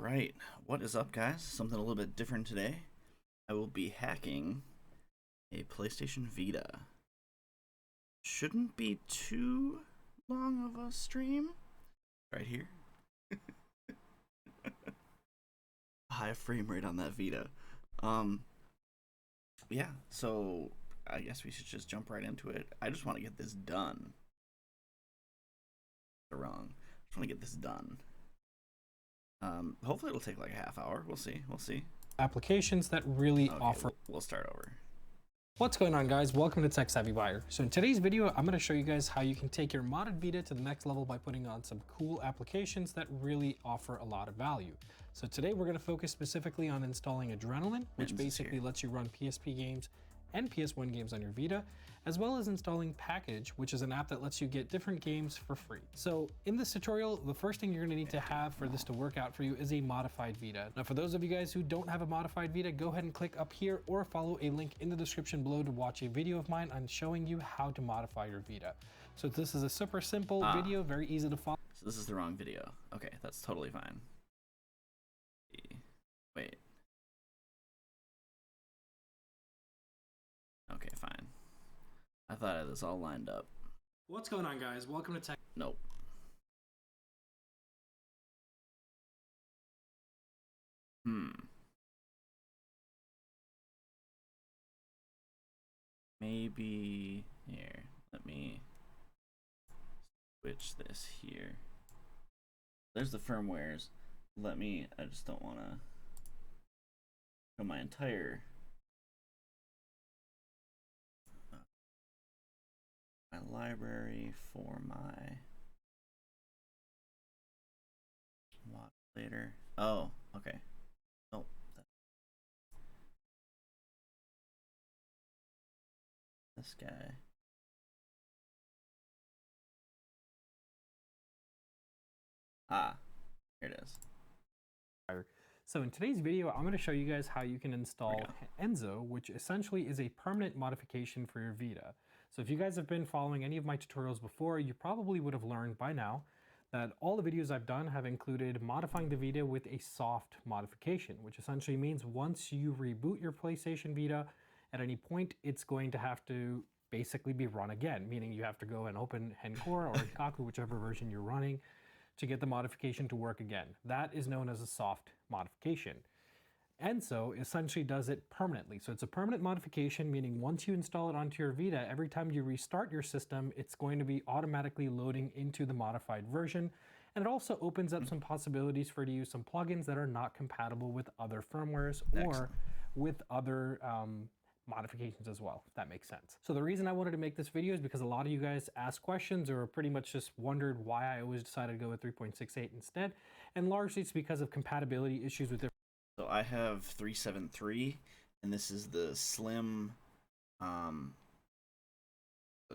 Alright, what is up, guys? Something a little bit different today. I will be hacking a PlayStation Vita. Shouldn't be too long of a stream. Right here. High frame rate on that Vita. Yeah, so I guess we should just jump right into it. I just want to get this done. Wrong. I just want to get this done. Hopefully it'll take like a half hour. We'll see. Applications that really offer. We'll start over. What's going on, guys? Welcome to Tech Savvy Buyer. So in today's video, I'm going to show you guys how you can take your modded Vita to the next level by putting on some cool applications that really offer a lot of value. So today we're going to focus specifically on installing Adrenaline, which basically lets you run PSP games and PS1 games on your Vita, as well as installing Package, which is an app that lets you get different games for free. So in this tutorial, the first thing you're gonna need to have for this to work out for you is a modified Vita. Now, for those of you guys who don't have a modified Vita, go ahead and click up here or follow a link in the description below to watch a video of mine on showing you how to modify your Vita. So this is a super simple video, very easy to follow. So this is the wrong video. Okay, that's totally fine. Wait. Okay, fine. I thought I had this all lined up. What's going on, guys? Welcome to Tech. Nope. Maybe here. Let me switch this here. There's the firmwares. I just don't want to show my entire library for my modulator. Oh, okay. Oh, this guy. Here it is. So in today's video, I'm going to show you guys how you can install Enzo, which essentially is a permanent modification for your Vita. So if you guys have been following any of my tutorials before, you probably would have learned by now that all the videos I've done have included modifying the Vita with a soft modification, which essentially means once you reboot your PlayStation Vita, at any point, it's going to have to basically be run again, meaning you have to go and open h-encore or hinkaku, whichever version you're running, to get the modification to work again. That is known as a soft modification. Enzo essentially does it permanently. So it's a permanent modification, meaning once you install it onto your Vita, every time you restart your system, it's going to be automatically loading into the modified version. And it also opens up some possibilities for you to use some plugins that are not compatible with other firmwares or with other modifications as well, if that makes sense. So the reason I wanted to make this video is because a lot of you guys asked questions or pretty much just wondered why I always decided to go with 3.68 instead. And largely it's because of compatibility issues with different. So I have 373, and this is the slim, the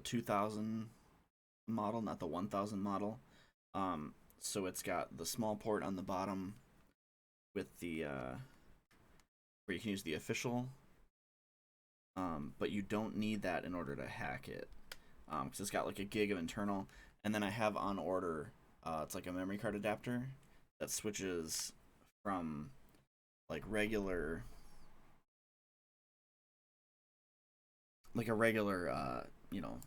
2000 model, not the 1000 model. So it's got the small port on the bottom with the, where you can use the official, but you don't need that in order to hack it, because it's got like a gig of internal. And then I have on order, it's like a memory card adapter that switches from like a regular, you know,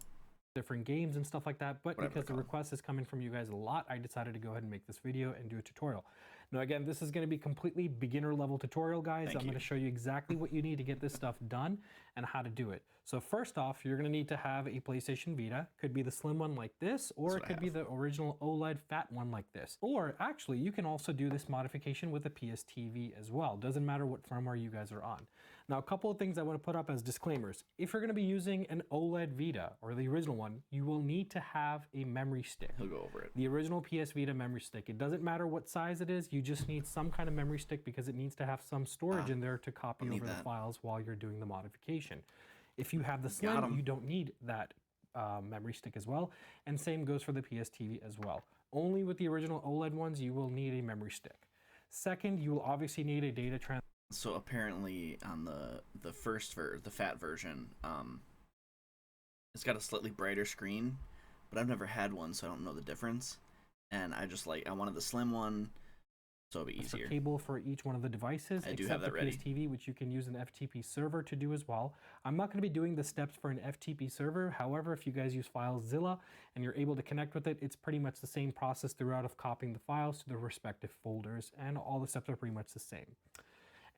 different games and stuff like that, but because the request is coming from you guys a lot, I decided to go ahead and make this video and do a tutorial. Now again, this is going to be completely beginner level tutorial, guys. I'm going to show you exactly what you need to get this stuff done and how to do it. So first off, you're going to need to have a PlayStation Vita. Could be the slim one like this, or it could be the original OLED fat one like this. Or actually, you can also do this modification with a PS TV as well. Doesn't matter what firmware you guys are on. Now, a couple of things I want to put up as disclaimers. If you're going to be using an OLED Vita or the original one, you will need to have a memory stick. He'll go over it. The original PS Vita memory stick. It doesn't matter what size it is. You just need some kind of memory stick because it needs to have some storage in there to copy over the files while you're doing the modification. If you have the slim, you don't need that memory stick as well. And same goes for the PS TV as well. Only with the original OLED ones, you will need a memory stick. Second, you will obviously need a data transfer. So apparently on the fat version, it's got a slightly brighter screen, but I've never had one, so I don't know the difference. And I wanted the slim one So it'll be That's for easier. cable for each one of the devices, I do except have that the ready. PSTV, which you can use an FTP server to do as well. I'm not going to be doing the steps for an FTP server. However, if you guys use FileZilla and you're able to connect with it, it's pretty much the same process throughout of copying the files to the respective folders, and all the steps are pretty much the same.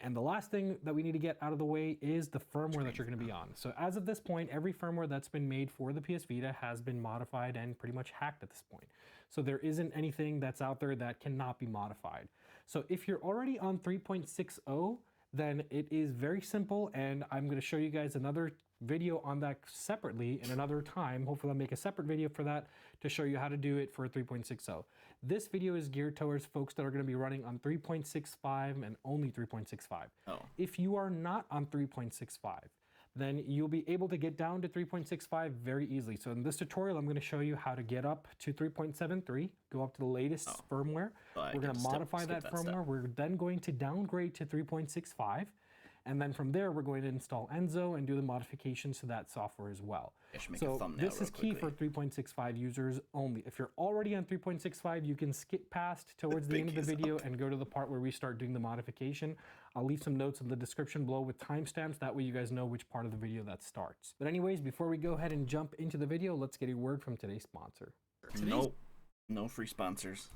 And the last thing that we need to get out of the way is the firmware that you're going to be on. So as of this point, every firmware that's been made for the PS Vita has been modified and pretty much hacked at this point. So there isn't anything that's out there that cannot be modified. So if you're already on 3.60, then it is very simple, and I'm going to show you guys another video on that separately in another time. Hopefully I'll make a separate video for that to show you how to do it for 3.60. This video is geared towards folks that are going to be running on 3.65 and only 3.65. Oh. If you are not on 3.65, then you'll be able to get down to 3.65 very easily. So in this tutorial, I'm going to show you how to get up to 3.73, go up to the latest firmware. We're going to modify that firmware. We're then going to downgrade to 3.65. And then from there, we're going to install Enzo and do the modifications to that software as well. So this is key for 3.65 users only. If you're already on 3.65, you can skip past towards the end of the video and go to the part where we start doing the modification. I'll leave some notes in the description below with timestamps. That way you guys know which part of the video that starts. But anyways, before we go ahead and jump into the video, let's get a word from today's sponsor. Nope. No free sponsors.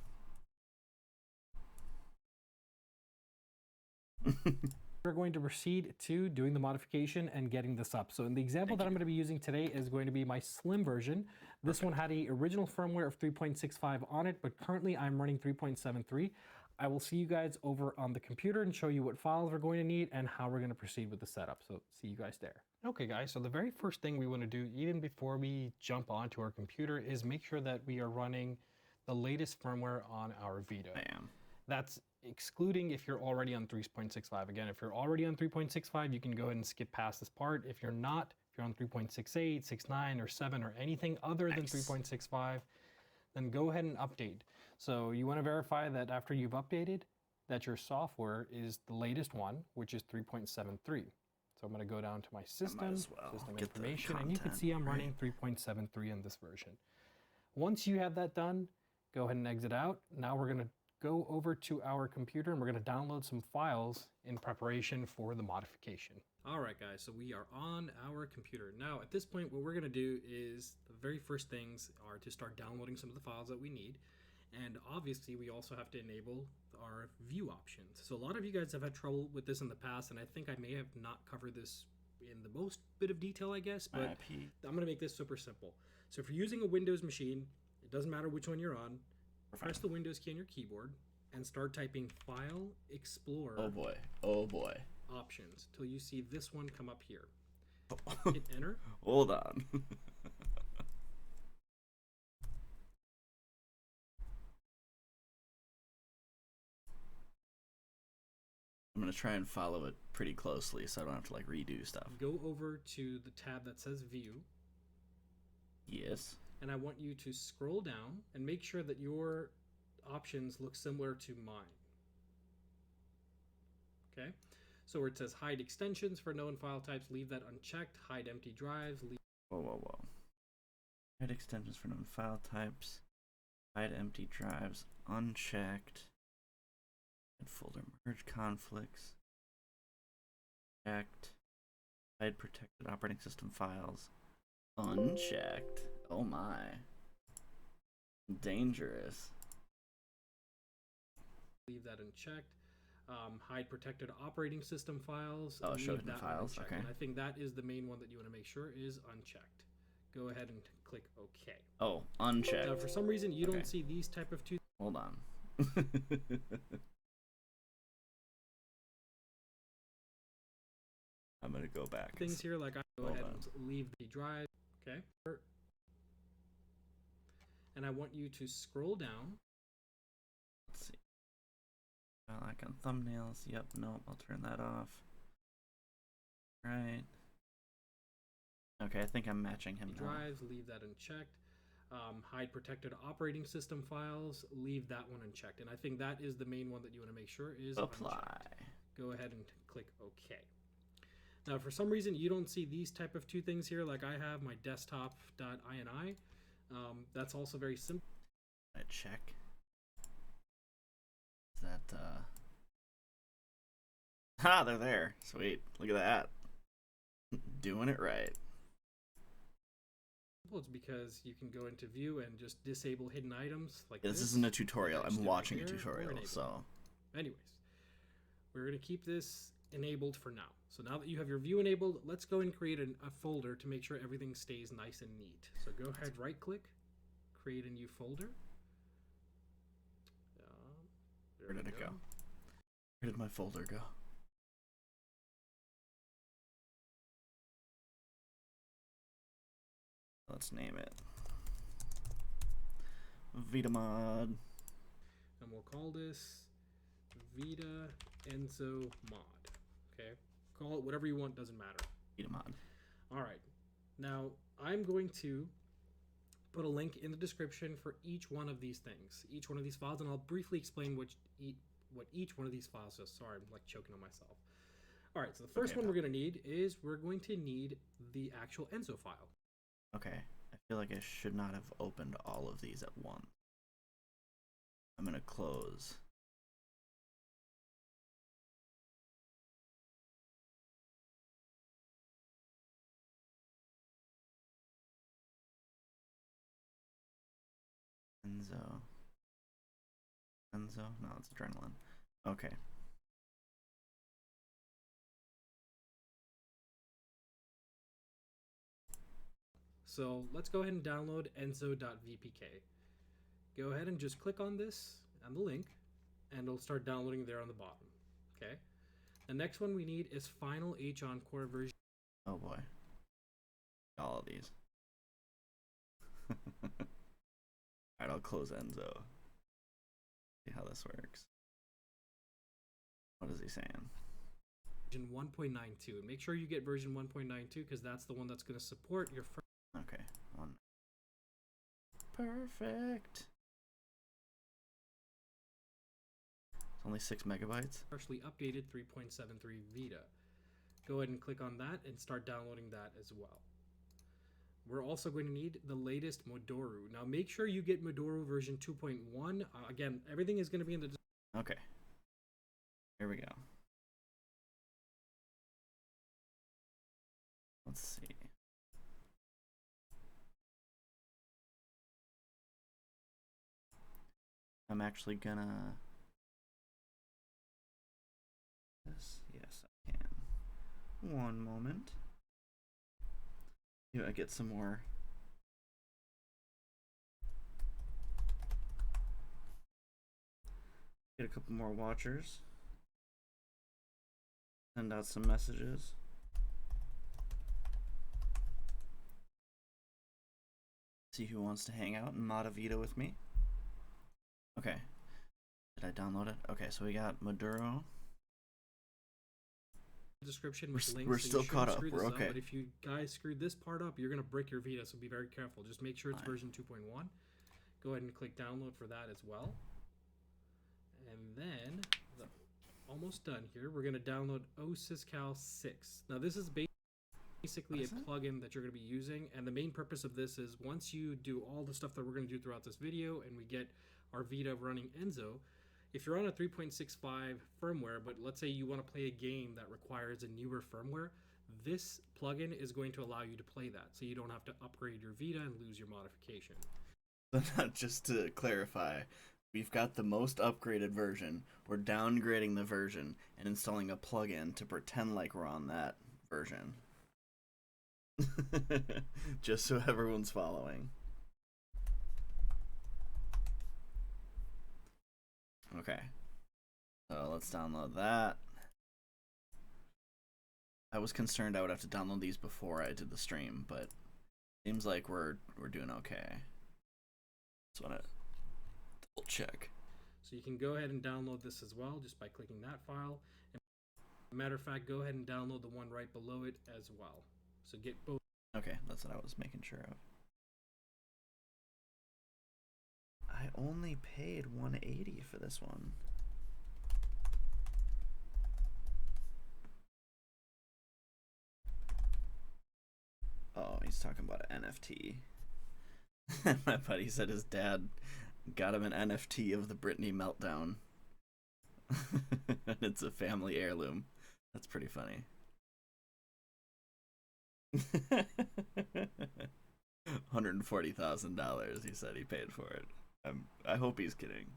We're going to proceed to doing the modification and getting this up. So in the example that I'm going to be using today is going to be my slim version. This one had a original firmware of 3.65 on it, but currently I'm running 3.73. I will see you guys over on the computer and show you what files we're going to need and how we're going to proceed with the setup. So see you guys there. Okay guys, so the very first thing we want to do, even before we jump onto our computer, is make sure that we are running the latest firmware on our Vita. I am. That's excluding if you're already on 3.65. Again, if you're already on 3.65, you can go ahead and skip past this part. If you're not, if you're on 3.68, 69, or 7, or anything other than 3.65, then go ahead and update. So you want to verify that after you've updated, that your software is the latest one, which is 3.73. So I'm going to go down to my system, system information, and you can see I'm running 3.73 in this version. Once you have that done, go ahead and exit out. Now we're going to go over to our computer and we're going to download some files in preparation for the modification. All right, guys, so we are on our computer. Now, at this point, what we're going to do is the very first things are to start downloading some of the files that we need. And obviously, we also have to enable our view options. So a lot of you guys have had trouble with this in the past, and I think I may have not covered this in the most bit of detail, I guess, but I'm going to make this super simple. So if you're using a Windows machine, it doesn't matter which one you're on, press the Windows key on your keyboard and start typing File Explorer. Oh boy. Oh boy. Options till you see this one come up here. Hit enter. Hold on. I'm gonna try and follow it pretty closely so I don't have to like redo stuff. Go over to the tab that says View. Yes. And I want you to scroll down and make sure that your options look similar to mine. Okay, so where it says hide extensions for known file types, leave that unchecked. Hide empty drives. Whoa. Hide extensions for known file types. Hide empty drives unchecked. Hide folder merge conflicts. Checked. Hide protected operating system files. Unchecked. Oh my. Dangerous. Leave that unchecked. Hide protected operating system files. Oh, show hidden files. Unchecked. Okay. And I think that is the main one that you want to make sure is unchecked. Go ahead and click OK. Oh, unchecked. Now, for some reason, you don't see these type of two. Hold on. I'm gonna go back. Things here, like I go ahead and leave the drive. Okay. And I want you to scroll down. Let's see. Icon thumbnails. Yep. Nope. I'll turn that off. Right. Okay. I think I'm matching him now. Drives. Leave that unchecked. Hide protected operating system files. Leave that one unchecked. And I think that is the main one that you want to make sure is apply. Unchecked. Go ahead and click OK. Now, for some reason, you don't see these type of two things here. Like I have my desktop.ini. That's also very simple. I check. Is that Ha, they're there. Sweet. Look at that. Doing it right. Well, it's because you can go into view and just disable hidden items like This isn't a tutorial. I'm watching a tutorial, so. Anyways, we're going to keep this enabled for now. So now that you have your view enabled, let's go and create a folder to make sure everything stays nice and neat. So go ahead, right click, create a new folder. Where did it go? Where did my folder go? Let's name it Vita mod. And we'll call this Vita Enzo mod. Okay? Call it whatever you want, doesn't matter. Vita mod. Alright. Now, I'm going to put a link in the description for each one of these things, each one of these files, and I'll briefly explain what each one of these files is. Sorry, I'm like choking on myself. Alright, so the first one we're going to need is we're going to need the actual Enzo file. Okay, I feel like I should not have opened all of these at once. I'm gonna close. Enzo. No, it's adrenaline. Okay. So let's go ahead and download enzo.vpk. Go ahead and just click on this and the link, and it'll start downloading there on the bottom. Okay. The next one we need is final h-encore version. Oh boy. All of these. Alright, I'll close Enzo. See how this works. What is he saying? Version 1.92. And make sure you get version 1.92 because that's the one that's going to support your first. Okay. Perfect. It's only 6 megabytes. Partially updated 3.73 Vita. Go ahead and click on that and start downloading that as well. We're also going to need the latest Modoru. Now make sure you get Modoru version 2.1. Again, everything is going to be in the. Okay. Here we go. Let's see. I'm actually gonna. Yes, I can. One moment. I get some more. Get a couple more watchers. Send out some messages. See who wants to hang out and mod a Vita with me. Okay. Did I download it? Okay, so we got Maduro. Description with links. We're still caught up. We're okay. But if you guys screwed this part up, you're going to break your Vita, so be very careful. Just make sure it's version 2.1. Go ahead and click download for that as well. And then, almost done here, we're going to download osiscal 6. Now this is basically a plugin that you're going to be using, and the main purpose of this is once you do all the stuff that we're going to do throughout this video and we get our Vita running Enzo, if you're on a 3.65 firmware, but let's say you want to play a game that requires a newer firmware, this plugin is going to allow you to play that, so you don't have to upgrade your Vita and lose your modification. Just to clarify, we've got the most upgraded version. We're downgrading the version and installing a plugin to pretend like we're on that version. Just so everyone's following. Okay, so let's download that. I was concerned I would have to download these before I did the stream, but seems like we're doing okay. Just want to double check. So you can go ahead and download this as well just by clicking that file. And matter of fact, go ahead and download the one right below it as well. So get both. Okay, that's what I was making sure of. I only paid $180 for this one. Oh, he's talking about an NFT. My buddy said his dad got him an NFT of the Britney meltdown. And it's a family heirloom. That's pretty funny. $140,000. He said he paid for it. I hope he's kidding.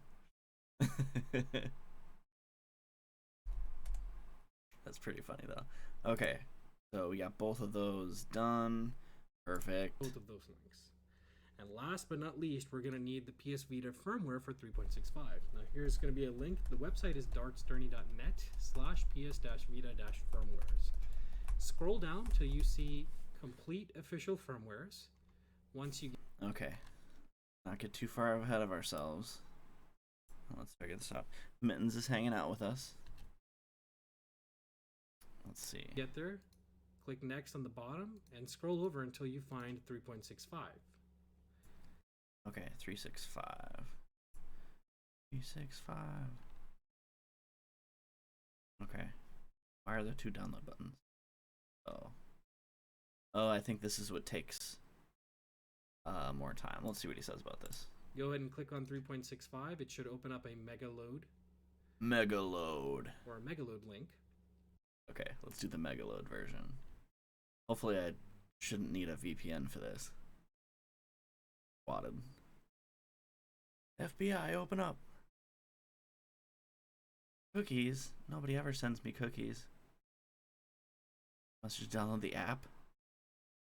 That's pretty funny though. Okay, so we got both of those done. Perfect. Both of those links. And last but not least, we're going to need the PS Vita firmware for 3.65. Now here's going to be a link. The website is darksterney.net/ps-vita-firmwares. Scroll down till you see complete official firmwares. Once you Okay, not get too far ahead of ourselves. Let's figure this out. Mittens is hanging out with us. Let's see. get there, click next on the bottom and scroll over until you find 3.65. Okay, 365. 365. Okay. Why are there two download buttons? Oh. Oh, I think this is what takes more time. Let's see what he says about this. Go ahead and click on 3.65. It should open up a mega load. Mega load. Or a mega load link. Okay, let's do the mega load version. Hopefully I shouldn't need a VPN for this. Spotted. FBI, open up. Cookies? Nobody ever sends me cookies. Let's just download the app.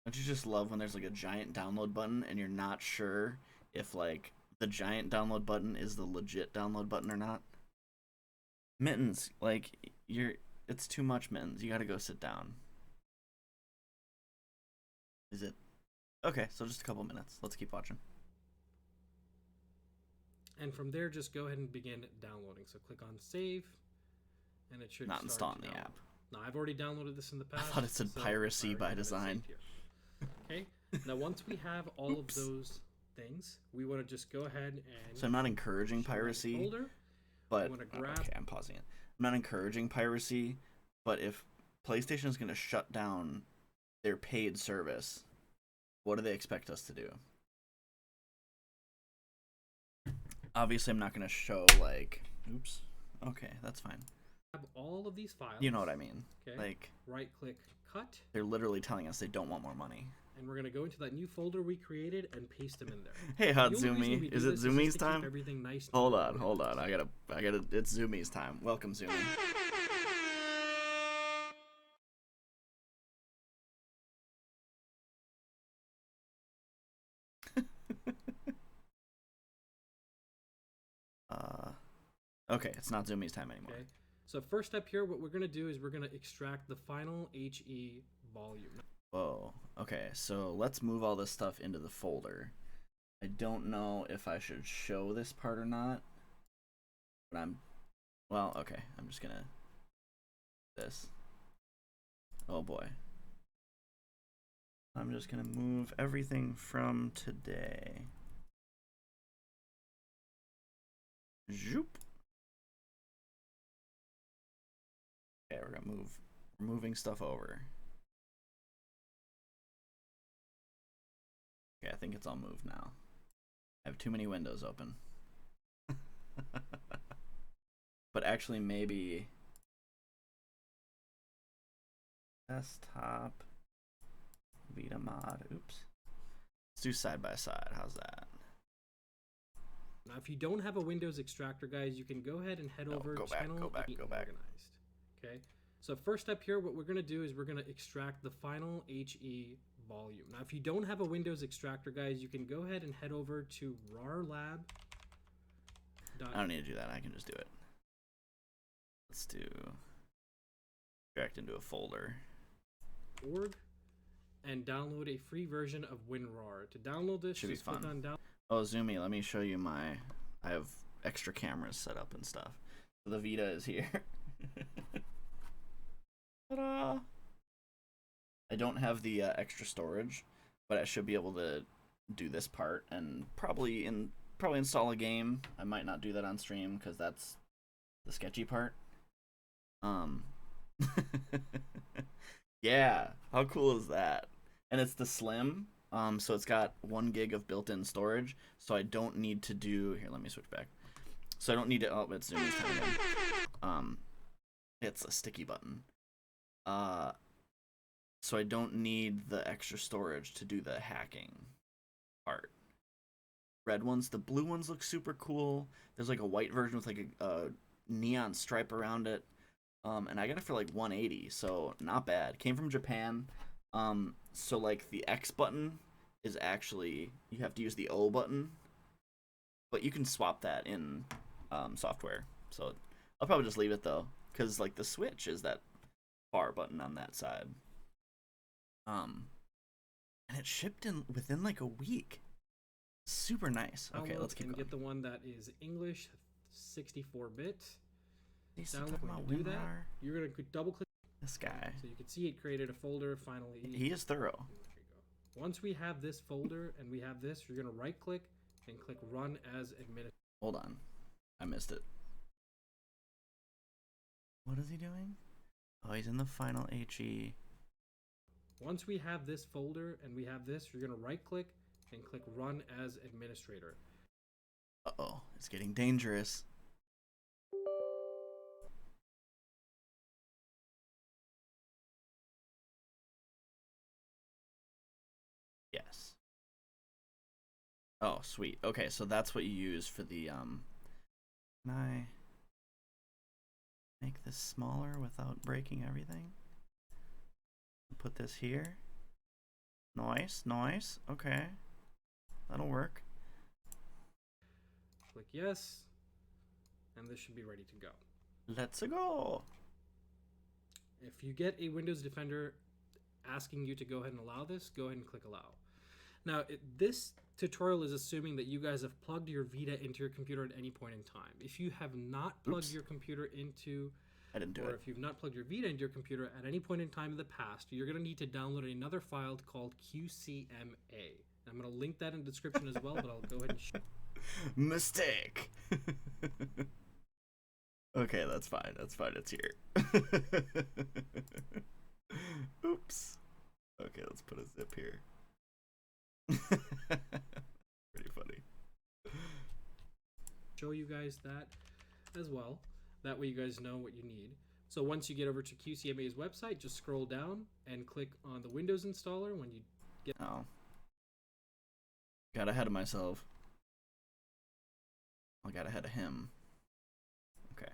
Don't you just love when there's like a giant download button and you're not sure if like the giant download button is the legit download button or not? Mittens, like it's too much, Mittens. You gotta go sit down. Is it? Okay, so just a couple minutes. Let's keep watching. And from there, just go ahead and begin downloading. So click on save, and it should not installing the app. Now, I've already downloaded this in the past. I thought it said piracy by design. Okay, now once we have all of those things, we want to just go ahead and... So I'm not encouraging piracy, folder. but... Grab... Okay, I'm pausing it. I'm not encouraging piracy, but if PlayStation is going to shut down their paid service, what do they expect us to do? Obviously, I'm not going to show, like... Oops. Okay, that's fine. Have all of these files. You know what I mean. Okay. Like... Right-click, cut. They're literally telling us they don't want more money. And we're going to go into that new folder we created and paste them in there. Hey, Hatsumi. Is it Zumi's time? Everything nice. Hold on. I gotta, it's Zumi's time. Welcome, Zumi. Okay, it's not Zumi's time anymore. Okay. So first step here, what we're going to do is we're going to extract the final HE volume. Whoa. Okay, so let's move all this stuff into the folder. I don't know if I should show this part or not. But well, okay. I'm just gonna... This. Oh boy. I'm just gonna move everything from today. Zoop. Okay, we're gonna move. We're moving stuff over. Okay, I think it's all moved now. I have too many windows open. But actually, maybe desktop Vita mod. Oops. Let's do side by side. How's that? Now, if you don't have a Windows extractor, guys, you can go ahead and head over go back. Organized. Okay. So first step here, what we're going to do is we're going to extract the final HE volume. Now, if you don't have a Windows extractor, guys, you can go ahead and head over to rarlab. I don't need to do that. I can just do it. Let's do extract into a folder. .org and download a free version of WinRAR. To download this, should be just click fun. on down. Oh, Zumi, let me show you I have extra cameras set up and stuff. So the Vita is here. Ta-da! I don't have the extra storage, but I should be able to do this part and probably install a game. I might not do that on stream because that's the sketchy part. Yeah, how cool is that? And it's the Slim, so it's got 1 gig of built-in storage, so I don't need to do... Here, let me switch back. So I don't need to. Oh, it's zooming this time again. It's a sticky button. So I don't need the extra storage to do the hacking part. Red ones, the blue ones look super cool. There's like a white version with like a neon stripe around it. And I got it for like 180, so not bad. Came from Japan. So like the X button is actually, you have to use the O button, but you can swap that in software. So I'll probably just leave it though, because like the Switch is that bar button on that side. And it shipped in within like a week. Super nice. Okay, let's keep going. Get the one that is English, 64-bit. Download when you do that, you're gonna double click this guy. So you can see it created a folder finally. He is thorough. There you go. Once we have this folder and we have this, you're gonna right click and click Run as Administrator. Hold on, I missed it. What is he doing? Oh, he's in the final HE. Once we have this folder and we have this, you're gonna right click and click Run as Administrator. Uh-oh, it's getting dangerous. Yes. Oh, sweet. Okay, so that's what you use for the, Can I make this smaller without breaking everything? Put this here. Nice, nice. Okay. That'll work. Click yes, and this should be ready to go. Let's go. If you get a Windows Defender asking you to go ahead and allow this, go ahead and click allow. Now, this tutorial is assuming that you guys have plugged your Vita into your computer at any point in time. If you have not plugged your computer into, I didn't do it. Or if you've not plugged your Vita into your computer at any point in time in the past, you're going to need to download another file called QCMA. I'm going to link that in the description as well, but I'll go ahead and show. Mistake. Okay, that's fine. That's fine. It's here. Oops. Okay, let's put a zip here. Pretty funny. Show you guys that as well. That way you guys know what you need. So once you get over to QCMA's website, just scroll down and click on the Windows installer when you get... Oh. Got ahead of myself. I got ahead of him. Okay.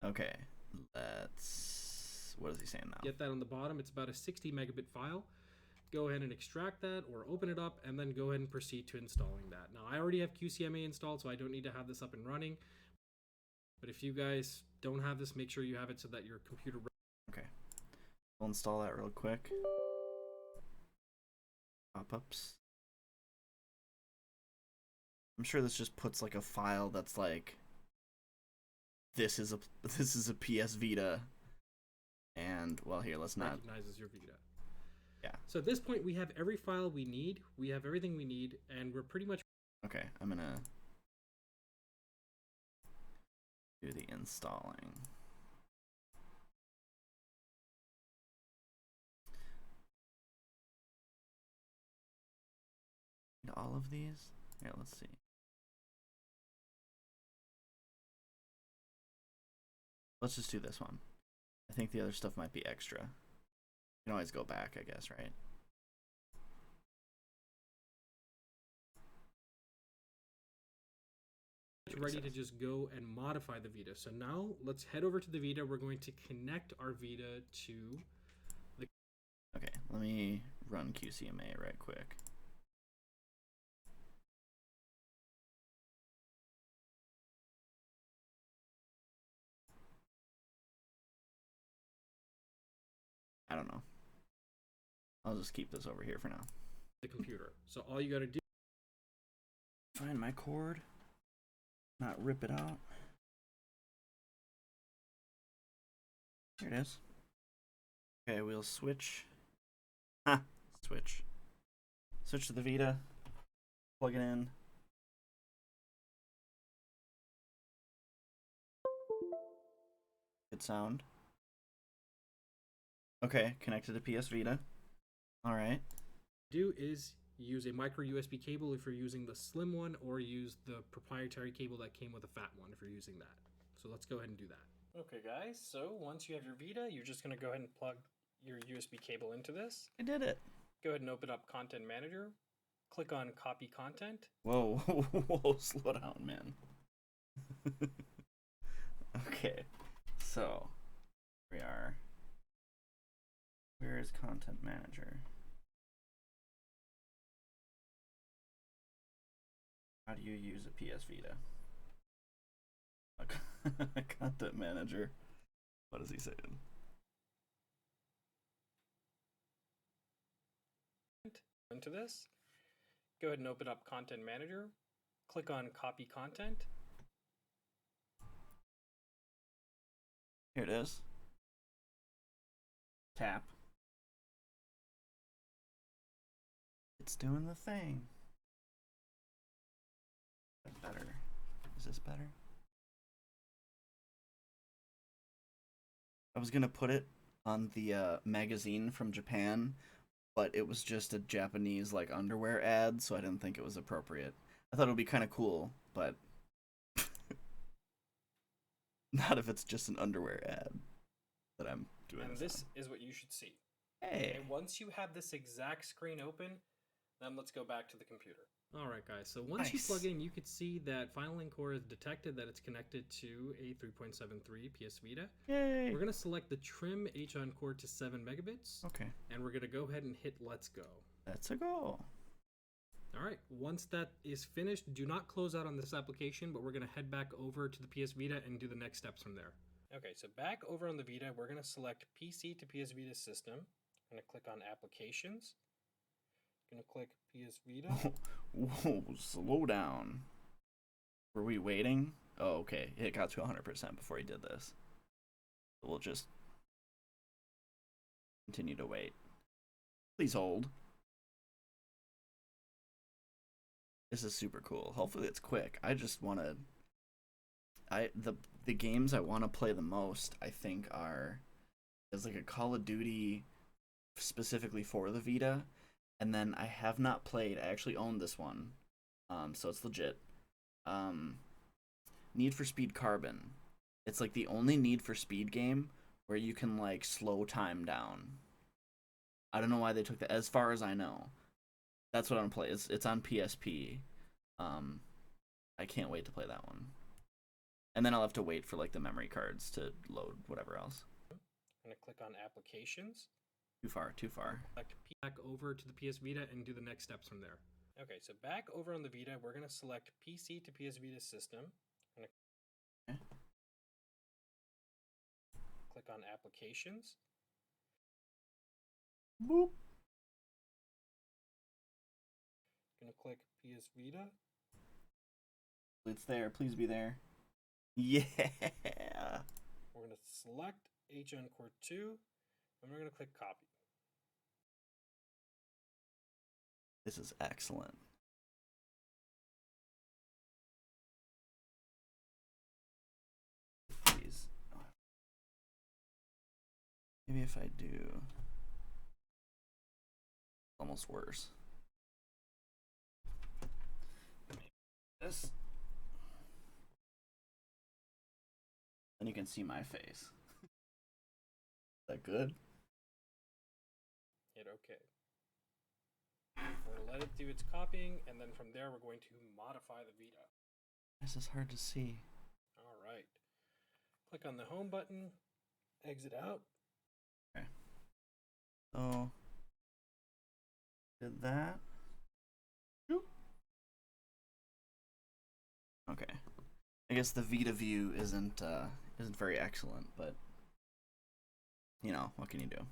Okay, let's... What is he saying now? Get that on the bottom. It's about a 60 megabit file. Go ahead and extract that or open it up and then go ahead and proceed to installing that. Now, I already have QCMA installed, so I don't need to have this up and running. But if you guys don't have this, make sure you have it so that your computer... Okay. We'll install that real quick. Pop-ups. I'm sure this just puts like a file that's like... This is a PS Vita, and well, here, let's not. Recognizes your Vita. Yeah. So at this point, we have every file we need. We have everything we need, and we're pretty much. Okay, I'm gonna do the installing. Need all of these? Here, let's see. Let's just do this one. I think the other stuff might be extra. You can always go back, I guess, right? Ready to just go and modify the Vita. So now let's head over to the Vita. We're going to connect our Vita to the... Okay, let me run QCMA right quick. I don't know. I'll just keep this over here for now. The computer. So all you got to do... Find my cord. Not rip it out. Here it is. Okay, we'll switch. Switch. Switch to the Vita. Plug it in. Good sound. Okay, connected to PS Vita. All right. Do is use a micro USB cable if you're using the slim one, or use the proprietary cable that came with a fat one if you're using that. So let's go ahead and do that. Okay guys, so once you have your Vita, you're just going to go ahead and plug your USB cable into this. I did it. Go ahead and open up Content Manager. Click on Copy Content. Whoa, whoa, slow down, man. Okay, so we are. Where is Content Manager? How do you use a PS Vita? Content Manager. What is he saying? Into this. Go ahead and open up Content Manager. Click on Copy Content. Here it is. Tap. It's doing the thing. Better. Is this better? I was gonna put it on the magazine from Japan, but it was just a Japanese like underwear ad, so I didn't think it was appropriate. I thought it would be kind of cool, but not if it's just an underwear ad that I'm doing. And this is what you should see. Hey. And once you have this exact screen open, then let's go back to the computer. All right, guys. So once you plug in, you could see that Final Encore has detected that it's connected to a 3.73 PS Vita. Yay. We're going to select the trim h-encore to 7 megabits. Okay. And we're going to go ahead and hit Let's Go. Let's go. All right. Once that is finished, do not close out on this application, but we're going to head back over to the PS Vita and do the next steps from there. Okay, so back over on the Vita, we're going to select PC to PS Vita system. I'm going to click on Applications. Gonna click PS Vita. Whoa, slow down. Were we waiting? Oh, okay. It got to 100% before he did this. We'll just continue to wait. Please hold. This is super cool. Hopefully it's quick. I just want to... The games I want to play the most, I think, is like a Call of Duty specifically for the Vita. And then I have not played. I actually own this one, so it's legit. Need for Speed Carbon. It's like the only Need for Speed game where you can like slow time down. I don't know why they took that. As far as I know, that's what I'm playing. It's on PSP. I can't wait to play that one. And then I'll have to wait for like the memory cards to load whatever else. I'm gonna click on Applications. Too far, too far. Back over to the PS Vita and do the next steps from there. Okay, so back over on the Vita, we're going to select PC to PS Vita system. Okay. Click on Applications. Boop. Gonna click PS Vita. It's there. Please be there. Yeah. We're going to select h-encore 2, and we're going to click Copy. This is excellent. Please. Maybe if I do... Almost worse. This. Then you can see my face. Is that good? Hit OK. We're going to let it do its copying, and then from there, we're going to modify the Vita. This is hard to see. All right. Click on the home button, exit out. Okay. So, did that. Boop. Okay. I guess the Vita view isn't very excellent, but you know, what can you do?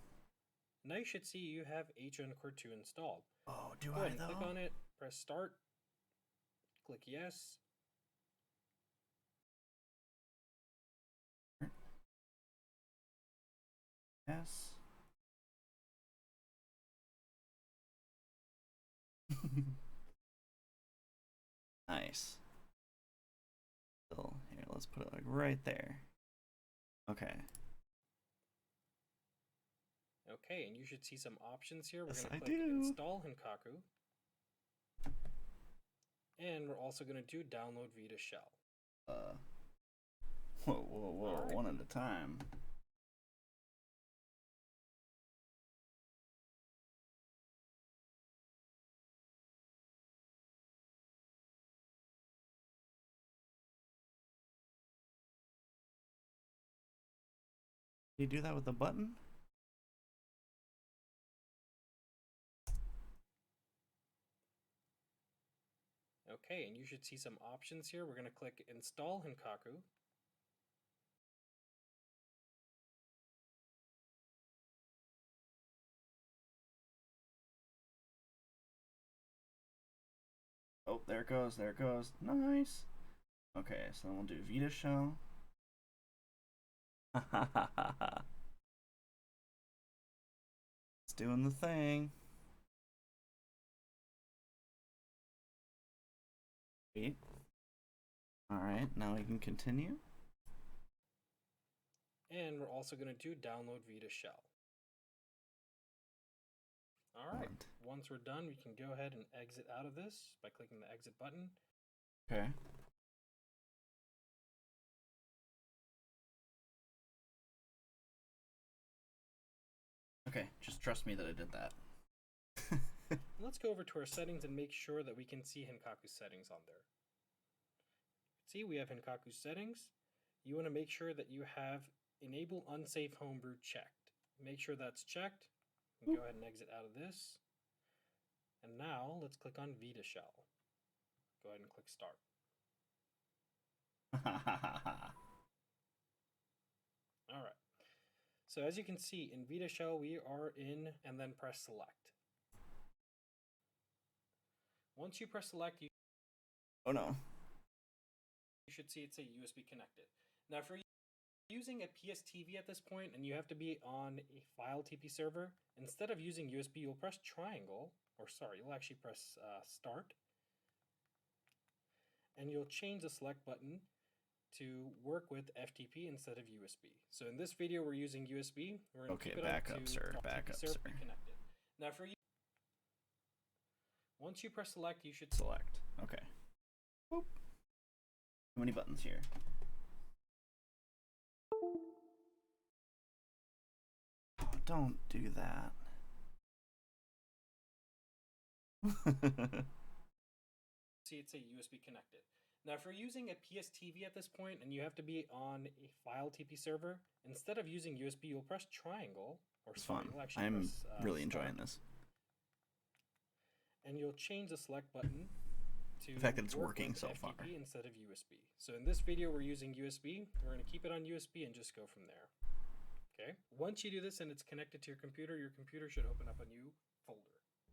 Now you should see you have h-encore 2 installed. Oh, do Go I ahead and though? click on it, press start, click yes. Yes. Nice. So here, let's put it like right there. Okay. Okay, and you should see some options here. We're Yes, going I to click do. Install Hinkaku. And we're also going to do Download Vita Shell. Whoa, Right. one at a time. You do that with a button? Okay, and you should see some options here. We're going to click Install Hinkaku. Oh, there it goes, there it goes. Nice. Okay, so then we'll do Vita shell. It's doing the thing. Sweet. Alright, now we can continue. And we're also going to do Download Vita Shell. Alright, once we're done, we can go ahead and exit out of this by clicking the exit button. Okay. Okay, just trust me that I did that. Let's go over to our settings and make sure that we can see Hinkaku settings on there. See, we have Hinkaku settings. You want to make sure that you have Enable Unsafe Homebrew checked. Make sure that's checked. Go ahead and exit out of this. And now let's click on Vita Shell. Go ahead and click Start. All right. So as you can see in Vita Shell, we are in and then press Select. Once you press Select, you should see it say USB connected. Now, if you're using a PSTV at this point and you have to be on a file TP server, instead of using USB, you'll press triangle, or sorry, you'll actually press Start, and you'll change the select button to work with FTP instead of USB. So in this video, we're using USB. We're going to keep it back up, sir. Connected. Now, for you, once you press Select, you should select. Okay. Boop. How many buttons here? Oh, don't do that. See it say USB connected. Now, if you're using a PSTV at this point and you have to be on a file TP server, instead of using USB, you'll press triangle, or it's sorry, fun. you'll actually I'm press, really Start, enjoying this. And you'll change the select button to the fact that it's work working with so FTP far instead of USB. So in this video, we're using USB. We're going to keep it on USB and just go from there. Okay. Once you do this and it's connected to your computer should open up a new folder.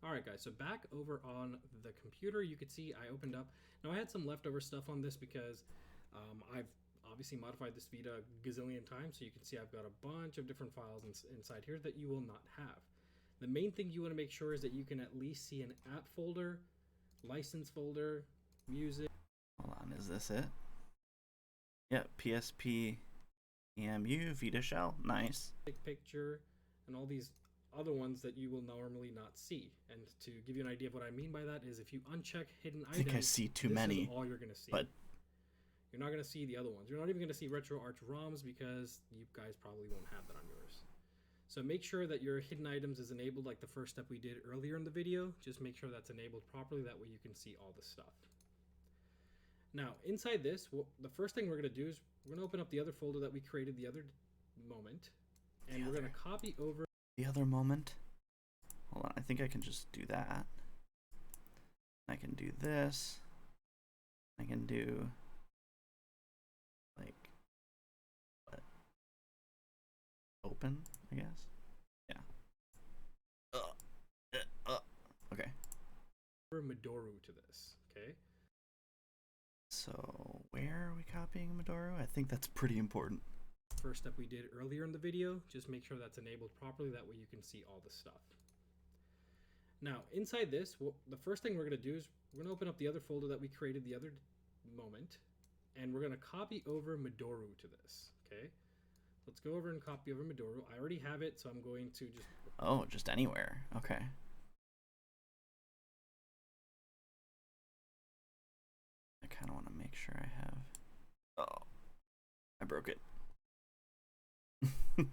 All right, guys, so back over on the computer, you could see I opened up. Now, I had some leftover stuff on this because I've obviously modified this Vita a gazillion times, so you can see I've got a bunch of different files inside here that you will not have. The main thing you want to make sure is that you can at least see an app folder, license folder, music. Hold on, is this it? Yeah, PSP, EMU, Vita shell, nice. Picture, and all these other ones that you will normally not see. And to give you an idea of what I mean by that is if you uncheck hidden items, I think I see too many. Is all you're going to see. But you're not going to see the other ones. You're not even going to see RetroArch ROMs because you guys probably won't have that on yours. So make sure that your hidden items is enabled like the first step we did earlier in the video. Just make sure that's enabled properly. That way you can see all the stuff. Now, inside this, the first thing we're going to do is we're going to open up the other folder that we created the other moment. And we're going to copy over the other moment. Hold on, I think I can just do that. I can do this. I can do like what? Open, I guess. Yeah. Okay. Madoru to this. Okay. So where are we copying Madoru? I think that's pretty important. First step we did earlier in the video, just make sure that's enabled properly. That way you can see all the stuff. Now, inside this, the first thing we're going to do is we're going to open up the other folder that we created the other moment, and we're going to copy over Madoru to this, okay? Let's go over and copy over Maduro. I already have it, so I'm going to just... Oh, just anywhere. Okay. I kind of want to make sure I have... Oh, I broke it. Like,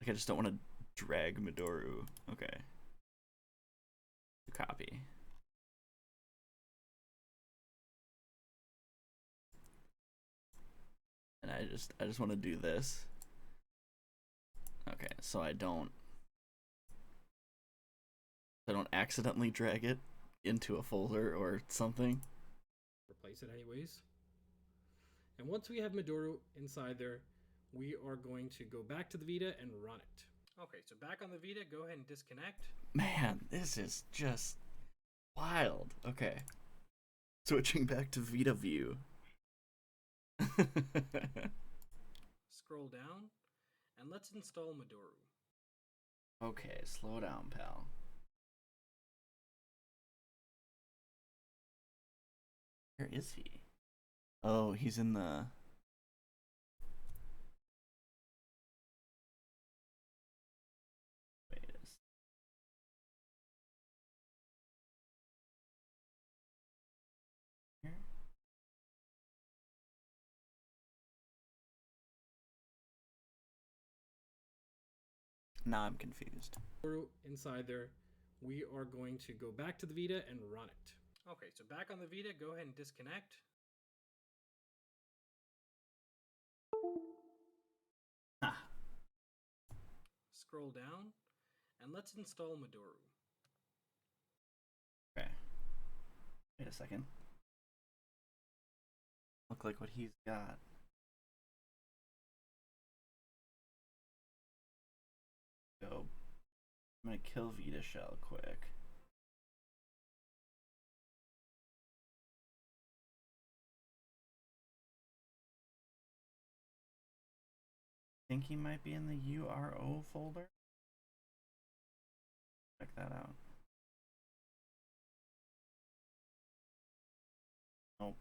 I just don't want to drag Maduro. Okay. Copy. And I just want to do this. Okay, so I don't accidentally drag it into a folder or something. Replace it anyways. And once we have Maduro inside there, we are going to go back to the Vita and run it. Okay, so back on the Vita, go ahead and disconnect. Man, this is just wild. Okay. Switching back to Vita view. Scroll down, and let's install Maduro. Okay, slow down, pal. Where is he? Oh, he's in the... Wait. Here? Now I'm confused. Inside there, we are going to go back to the Vita and run it. Okay, so back on the Vita, go ahead and disconnect. Ah. Scroll down, and let's install Maduro. Okay. Wait a second. Look like what he's got. Go. I'm gonna kill Vita Shell quick. I think he might be in the URO folder. Check that out. Nope.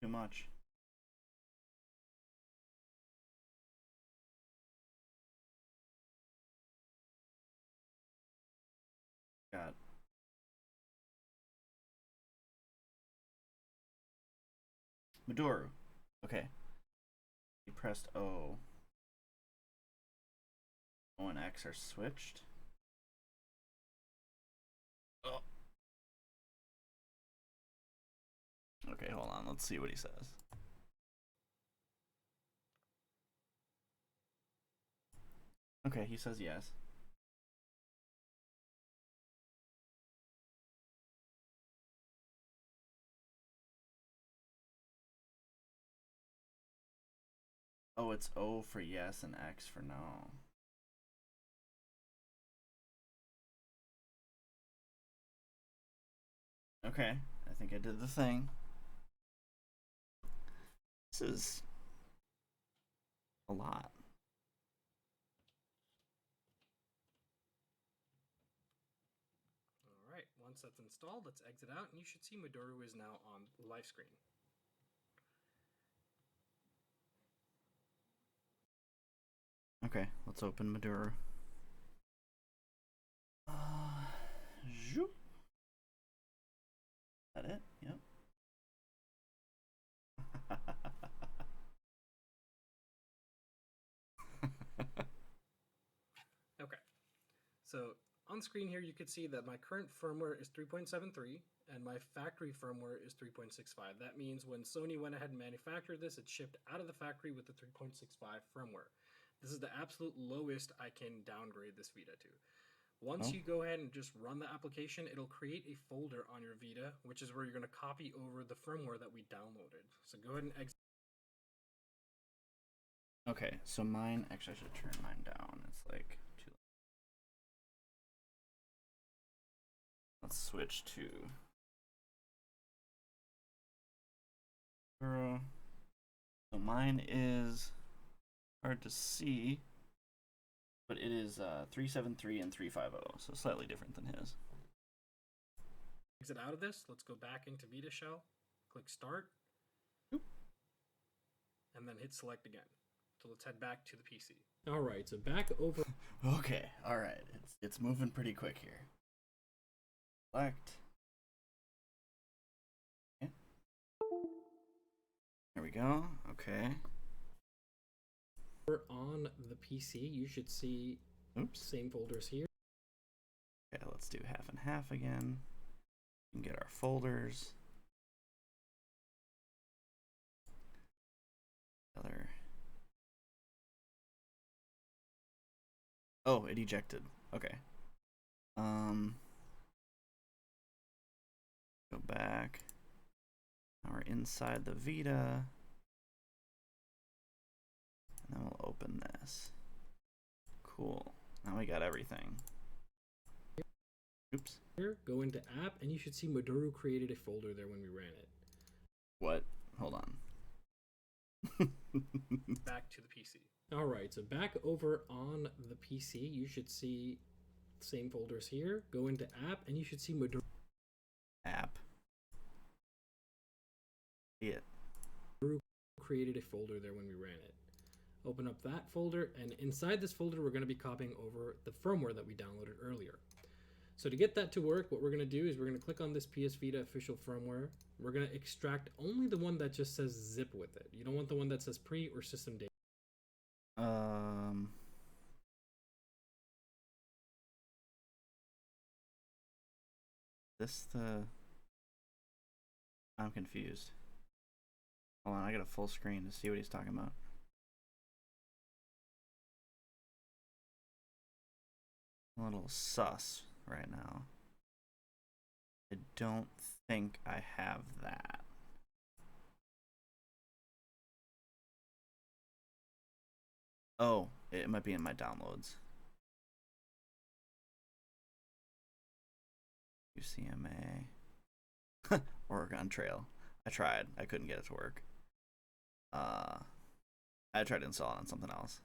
Too much. Got Maduro. Okay. He pressed O. O and X are switched. Oh. Okay, hold on. Let's see what he says. Okay, he says yes. Oh, it's O for yes and X for no. Okay, I think I did the thing. This is a lot. All right, once that's installed, let's exit out, and you should see Maduro is now on the live screen. Okay, let's open Maduro. Zoop. Is that it? Yep. Okay, so on screen here, you can see that my current firmware is 3.73 and my factory firmware is 3.65. That means when Sony went ahead and manufactured this, it shipped out of the factory with the 3.65 firmware. This is the absolute lowest I can downgrade this Vita to. Once you go ahead and just run the application, it'll create a folder on your Vita, which is where you're going to copy over the firmware that we downloaded. So go ahead and exit. Okay, so mine, actually I should turn mine down. It's like too. Let's switch to Maduro. So mine is hard to see, but it is 373 and 350, so slightly different than his. Exit out of this. Let's go back into Vita shell. Click start. Oop. And then hit select again. So let's head back to the PC. All right, so back over. Okay, all right. It's moving pretty quick here. Select. Okay. There we go. Okay. On the PC, you should see same folders here. Okay, let's do half and half again. We can get our folders. Other. Oh, it ejected. Okay. Go back. Now we're inside the Vita. And then we'll open this. Cool. Now we got everything. Oops. Here, go into app, and you should see Maduro created a folder there when we ran it. What? Hold on. Back to the PC. All right, so back over on the PC, you should see same folders here. Go into app, and you should see Maduro. App. See it. Created a folder there when we ran it. Open up that folder, and inside this folder, we're going to be copying over the firmware that we downloaded earlier. So to get that to work, what we're going to do is we're going to click on this PS Vita official firmware. We're going to extract only the one that just says zip with it. You don't want the one that says pre or system data. This the... I'm confused. Hold on, I got a full screen to see what he's talking about. A little sus right now. I don't think I have that. Oh, it might be in my downloads. UCMA. Oregon Trail. I tried. I couldn't get it to work. I tried to install it on something else.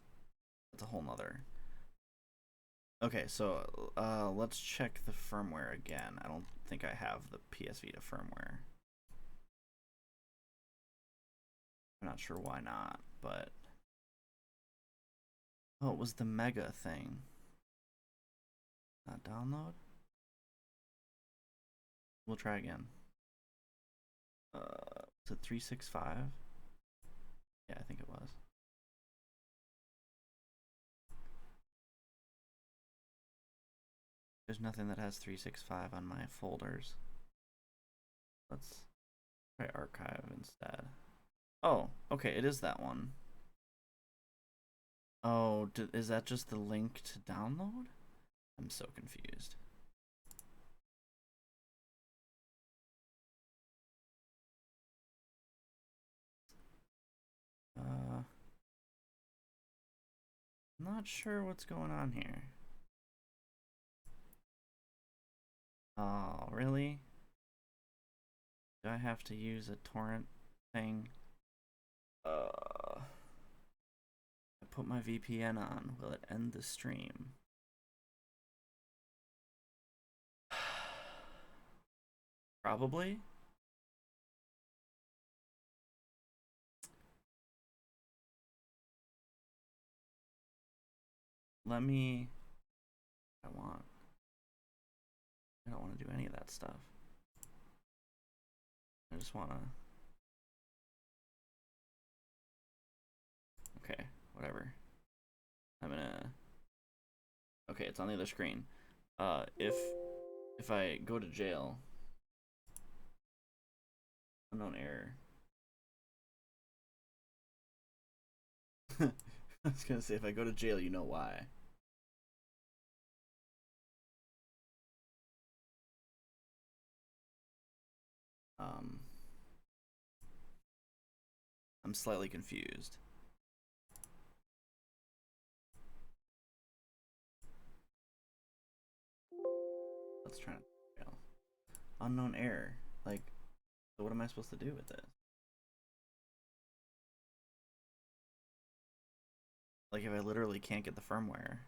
That's a whole nother. Okay, so let's check the firmware again. I don't think I have the PS Vita firmware. I'm not sure why not, but... Oh, it was the Mega thing. Not download? We'll try again. Was it 365? Yeah, I think it was. There's nothing that has 365 on my folders. Let's try archive instead. Oh, okay, it is that one. Oh, is that just the link to download? I'm so confused. Not sure what's going on here. Oh, really? Do I have to use a torrent thing? I put my VPN on. Will it end the stream? Probably. Let me... I don't want to do any of that stuff. I just want to... Okay, whatever. I'm gonna... Okay, it's on the other screen. If I go to jail... Unknown error. I was gonna say, if I go to jail, you know why. I'm slightly confused. Let's try to jail. Unknown error. Like, so what am I supposed to do with this? Like if I literally can't get the firmware.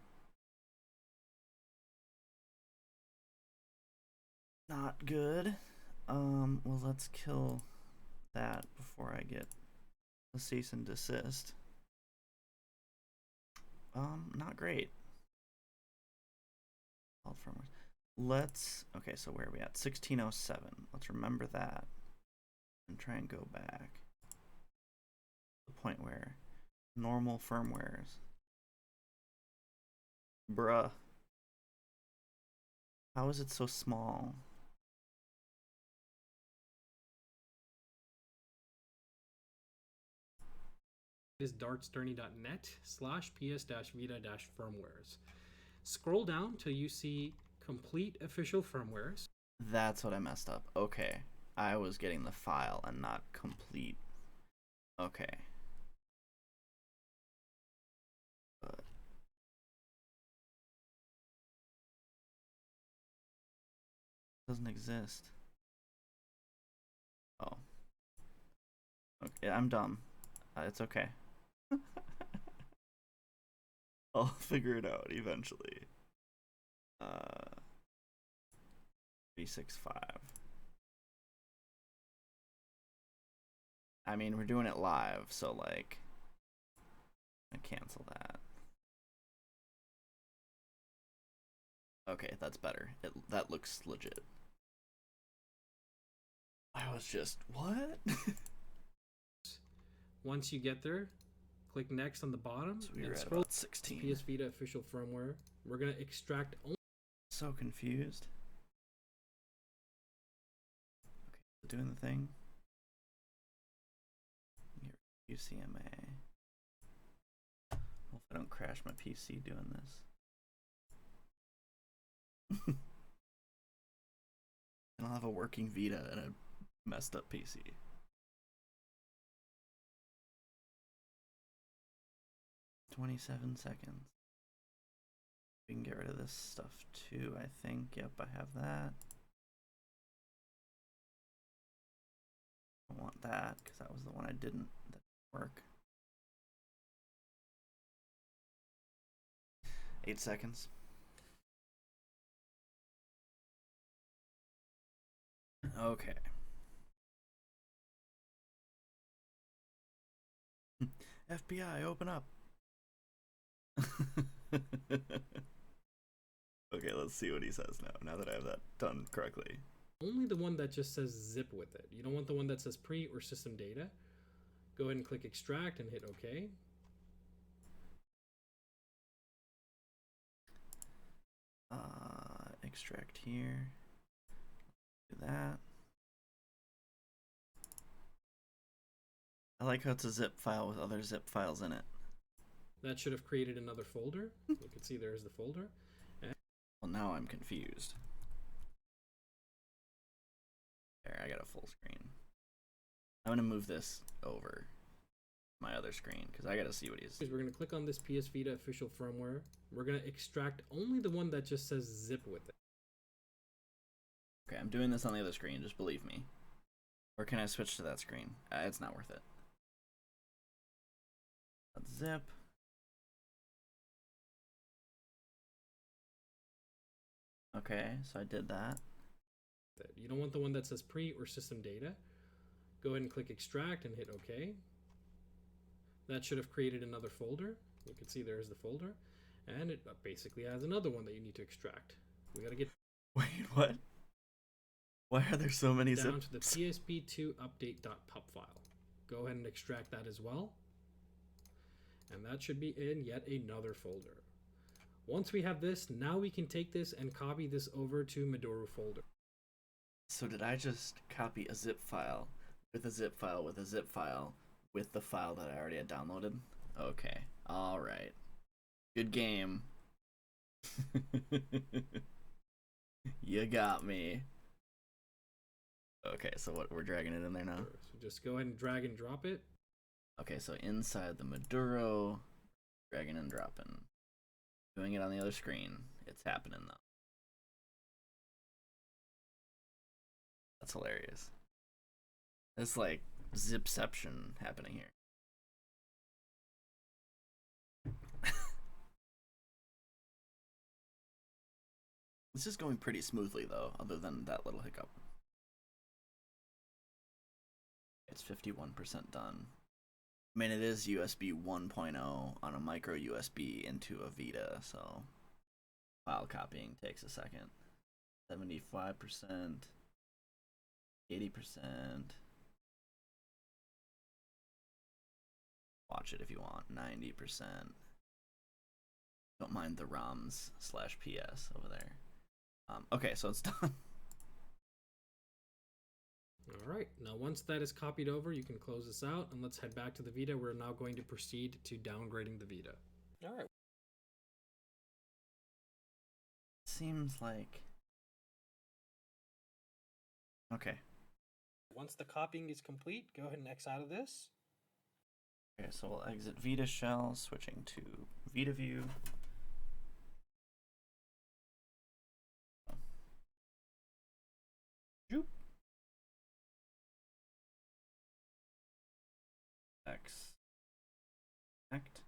Not good. Well, let's kill that before I get a cease and desist. Not great. Firmware. Let's, okay, so where are we at? 1607. Let's remember that and try and go back. The point where normal firmwares. Bruh. How is it so small? Is dartsterney.net/ps-vita-firmwares. Scroll down till you see complete official firmwares. That's what I messed up. Okay. I was getting the file and not complete. Okay. But doesn't exist. Oh. Okay, I'm dumb. It's okay. I'll figure it out eventually. 365. I mean, we're doing it live, so like, I cancel that. Okay, that's better. That looks legit. I was just, what? Once you get there, click next on the bottom So we were and at scroll about 16. PS Vita official firmware. We're going to extract only. So confused. Okay, doing the thing. UCMA. Hope I don't crash my PC doing this. And I'll have a working Vita and a messed up PC. 27 seconds. We can get rid of this stuff too, I think. Yep, I have that. I want that because that was the one that didn't work. 8 seconds. Okay. FBI, open up. Okay, let's see what he says now that I have that done correctly. Only the one that just says zip with it. You don't want the one that says pre or system data. Go ahead and click extract and hit OK. Extract here. Do that. I like how it's a zip file with other zip files in it. That should have created another folder. You can see there's the folder. Well, now I'm confused. There, I got a full screen. I'm gonna move this over my other screen because I gotta see what he's. We're gonna click on this PS Vita official firmware. We're gonna extract only the one that just says zip with it. Okay, I'm doing this on the other screen. Just believe me. Or can I switch to that screen? It's not worth it. Let's zip. Okay, so I did that. You don't want the one that says pre or system data. Go ahead and click extract and hit OK. That should have created another folder. You can see there's the folder. And it basically has another one that you need to extract. We gotta get. Wait, what? Why are there so many down zips? to the PSP2 update.pup file. Go ahead and extract that as well. And that should be in yet another folder. Once we have this, now we can take this and copy this over to Maduro folder. So did I just copy a zip file with a zip file with a zip file with the file that I already had downloaded? Okay, all right. Good game. You got me. Okay, so what, we're dragging it in there now? So just go ahead and drag and drop it. Okay, so inside the Maduro, dragging and dropping. Doing it on the other screen. It's happening though. That's hilarious. It's like zipception happening here. This is going pretty smoothly though, other than that little hiccup. It's 51% done. I mean, it is USB 1.0 on a micro USB into a Vita, so file copying takes a second. 75%, 80%. Watch it if you want. 90%. Don't mind the ROMs / PS over there. Okay, so it's done. All right, now once that is copied over, you can close this out, and let's head back to the Vita. We're now going to proceed to downgrading the Vita. All right. Seems like... Okay. Once the copying is complete, go ahead and X out of this. Okay, so we'll exit Vita shell, switching to Vita view. X. Connect.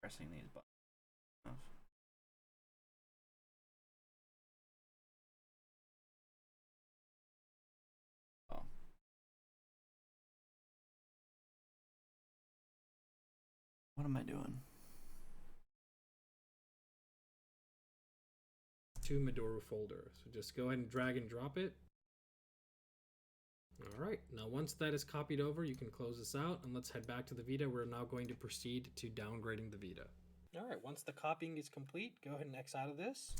Pressing these buttons. Oh. What am I doing? To Medora folder. So just go ahead and drag and drop it. All right, now once that is copied over, you can close this out, and let's head back to the Vita. We're now going to proceed to downgrading the Vita. All right, once the copying is complete, go ahead and X out of this.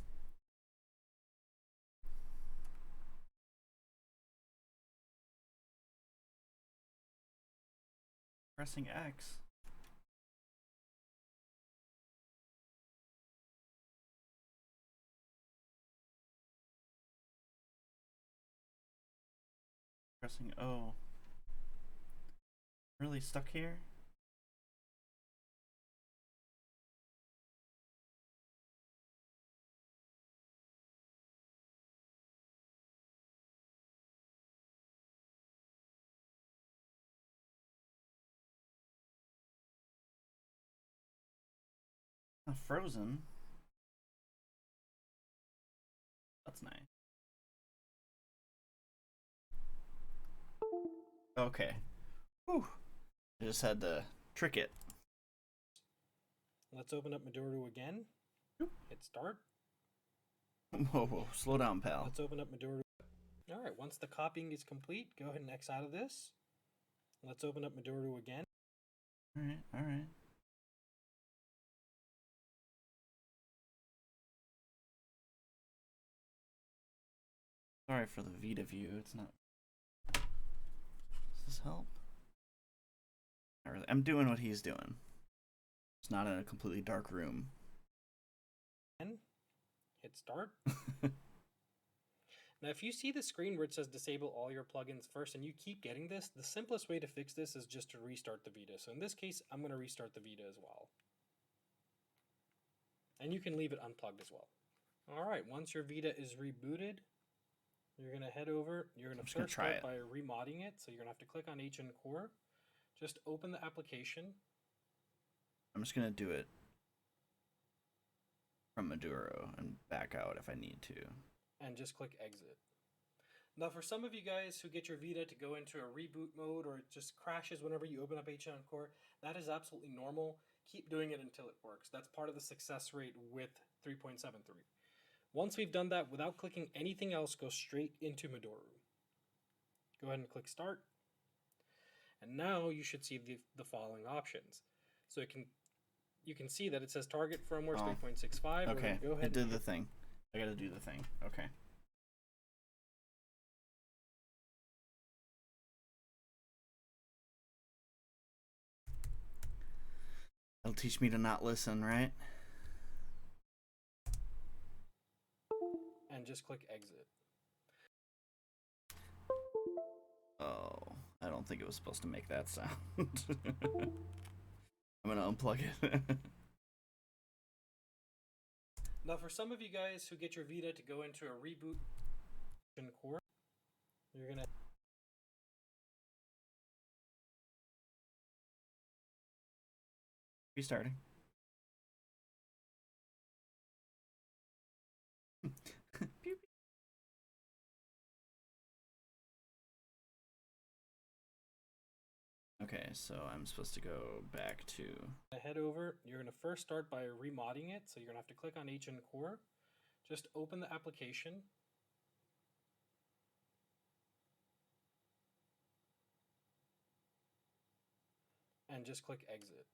Pressing X. Pressing O. Really stuck here? Not frozen. That's nice. Okay. Whew. I just had to trick it. Let's open up Medora again. Hit start. Whoa, slow down, pal. Let's open up Medora. All right, once the copying is complete, go ahead and X out of this. Let's open up Medora again. All right. Sorry for the Vita view. It's not. Does this help? Not really. I'm doing what he's doing. It's not in a completely dark room. Hit start. Now, if you see the screen where it says disable all your plugins first and you keep getting this, the simplest way to fix this is just to restart the Vita. So in this case, I'm going to restart the Vita as well. And you can leave it unplugged as well. All right, once your Vita is rebooted, you're going to head over. You're going to first start by remodding it. So you're going to have to click on h-encore. Just open the application. I'm just going to do it from Medora and back out if I need to. And just click exit. Now, for some of you guys who get your Vita to go into a reboot mode or it just crashes whenever you open up h-encore, that is absolutely normal. Keep doing it until it works. That's part of the success rate with 3.73. Once we've done that, without clicking anything else, go straight into Medora. Go ahead and click start. And now you should see the following options. So you can see that it says target firmware 3.65. Okay, go ahead it did the thing. I gotta do the thing. Okay. It'll teach me to not listen, right? And just click exit. Oh, I don't think it was supposed to make that sound. I'm gonna unplug it. Now, for some of you guys who get your Vita to go into a reboot core, you're gonna Restarting. Okay, so I'm supposed to go back to... Head over, you're going to first start by remodding it, so you're going to have to click on h-encore. Just open the application. And just click exit.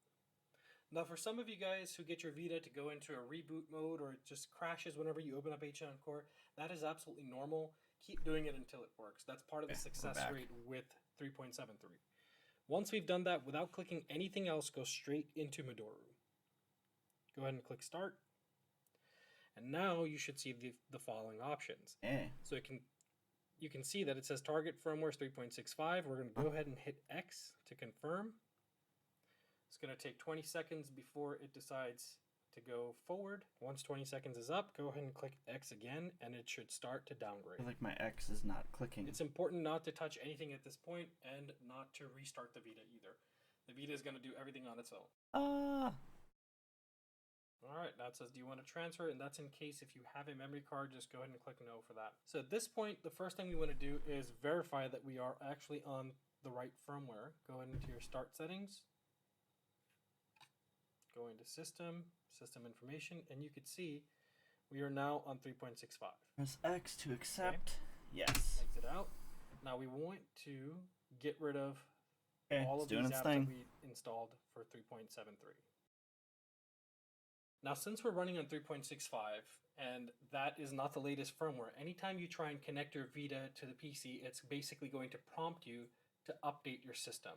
Now for some of you guys who get your Vita to go into a reboot mode or it just crashes whenever you open up h-encore, that is absolutely normal. Keep doing it until it works. That's part of the success rate with 3.73. Once we've done that, without clicking anything else, go straight into Madoru. Go ahead and click start. And now you should see the following options. So you can see that it says target firmware is 3.65. We're going to go ahead and hit X to confirm. It's going to take 20 seconds before it decides to go forward. Once 20 seconds is up, go ahead and click X again, and it should start to downgrade. I feel like my X is not clicking. It's important not to touch anything at this point and not to restart the Vita either. The Vita is going to do everything on its own. All right, that says, do you want to transfer? And that's in case if you have a memory card, just go ahead and click no for that. So at this point, the first thing we want to do is verify that we are actually on the right firmware. Go into your start settings. Go into system information, and you can see we are now on 3.65. Press X to accept. Okay. Yes. Exit out. Now we want to get rid of all of these apps that we installed for 3.73. Now since we're running on 3.65 and that is not the latest firmware, anytime you try and connect your Vita to the PC, it's basically going to prompt you to update your system.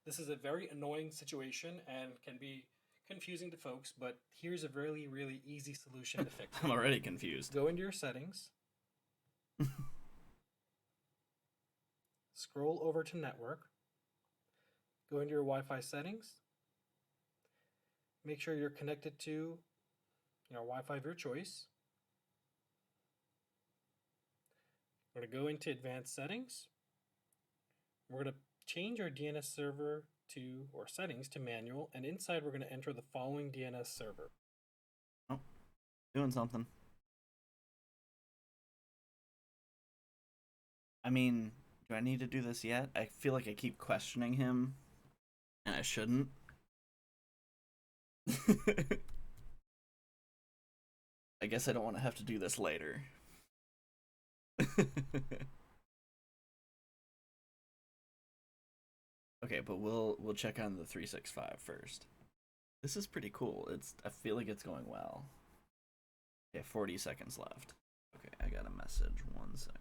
This is a very annoying situation and can be confusing to folks, but here's a really, really easy solution to fix it. I'm already confused. Go into your settings. Scroll over to network. Go into your Wi-Fi settings. Make sure you're connected to your Wi-Fi of your choice. We're going to go into advanced settings. We're going to change our DNS server or settings to manual, and inside we're going to enter the following DNS server. Oh, doing something. I mean, do I need to do this yet? I feel like I keep questioning him, and I shouldn't. I guess I don't want to have to do this later. Okay, but we'll check on the 365 first. This is pretty cool. I feel like it's going well. Okay, 40 seconds left. Okay, I got a message. 1 second.